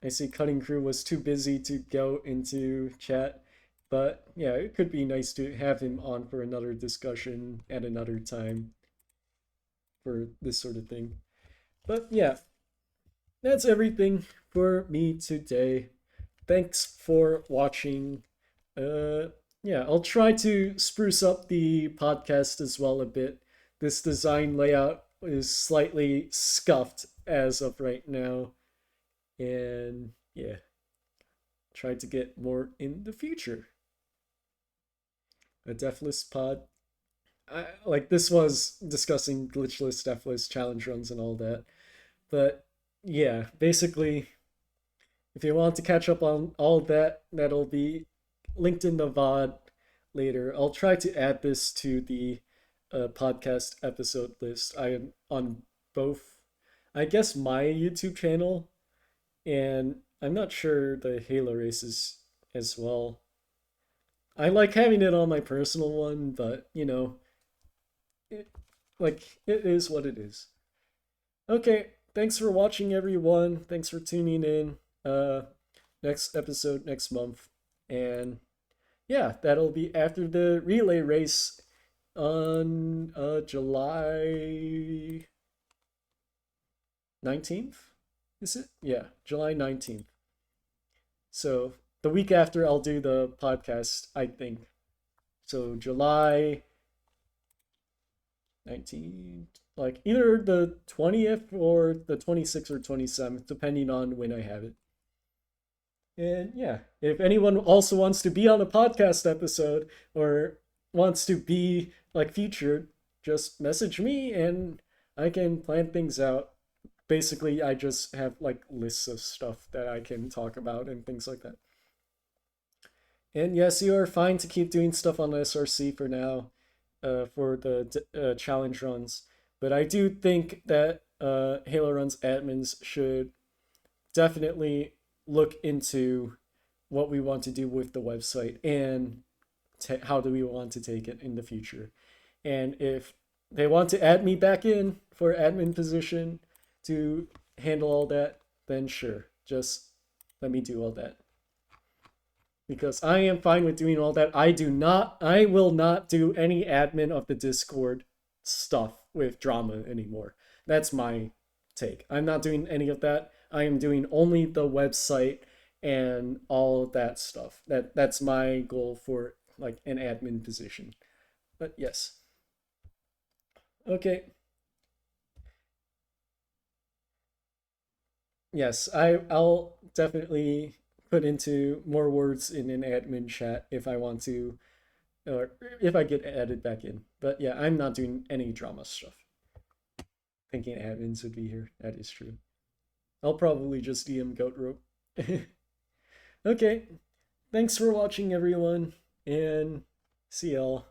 [SPEAKER 2] I see Cutting Crew was too busy to go into chat, but yeah, it could be nice to have him on for another discussion at another time for this sort of thing. But yeah, that's everything for me today. Thanks for watching. Uh, yeah, I'll try to spruce up the podcast as well a bit. This design layout is slightly scuffed as of right now. And yeah, try to get more in the future. A Deathless pod. Like this was discussing glitchless, deathless challenge runs and all that. But yeah, basically, if you want to catch up on all that, that'll be linked in the VOD later. I'll try to add this to the podcast episode list. I am on both, I guess, my YouTube channel, and I'm not sure the Halo races as well. I like having it on my personal one, but you know, it, it is what it is. Okay, thanks for watching, everyone. Thanks for tuning in. Uh, Next episode next month, and yeah, that'll be after the relay race on July 19th. Is it? Yeah, July 19th. So the week after, I'll do the podcast, I think. So July 19th, like either the 20th or the 26th or 27th, depending on when I have it. And yeah, if anyone also wants to be on a podcast episode or wants to be like featured, just message me and I can plan things out. Basically, I just have like lists of stuff that I can talk about and things like that. And yes, you are fine to keep doing stuff on SRC for now, for the challenge runs. But I do think that HaloRuns admins should definitely look into what we want to do with the website and how do we want to take it in the future. And if they want to add me back in for admin position to handle all that, then sure, just let me do all that. Because I am fine with doing all that. I will not do any admin of the Discord stuff with drama anymore. That's my take. I'm not doing any of that. I am doing only the website and all of that stuff. That's my goal for like an admin position. But yes. Okay. Yes, I'll definitely put into more words in an admin chat if I want to, or if I get added back in. But yeah, I'm not doing any drama stuff. Thinking admins would be here. That is true. I'll probably just DM Goat Rope. Okay. Thanks for watching, everyone, and see y'all.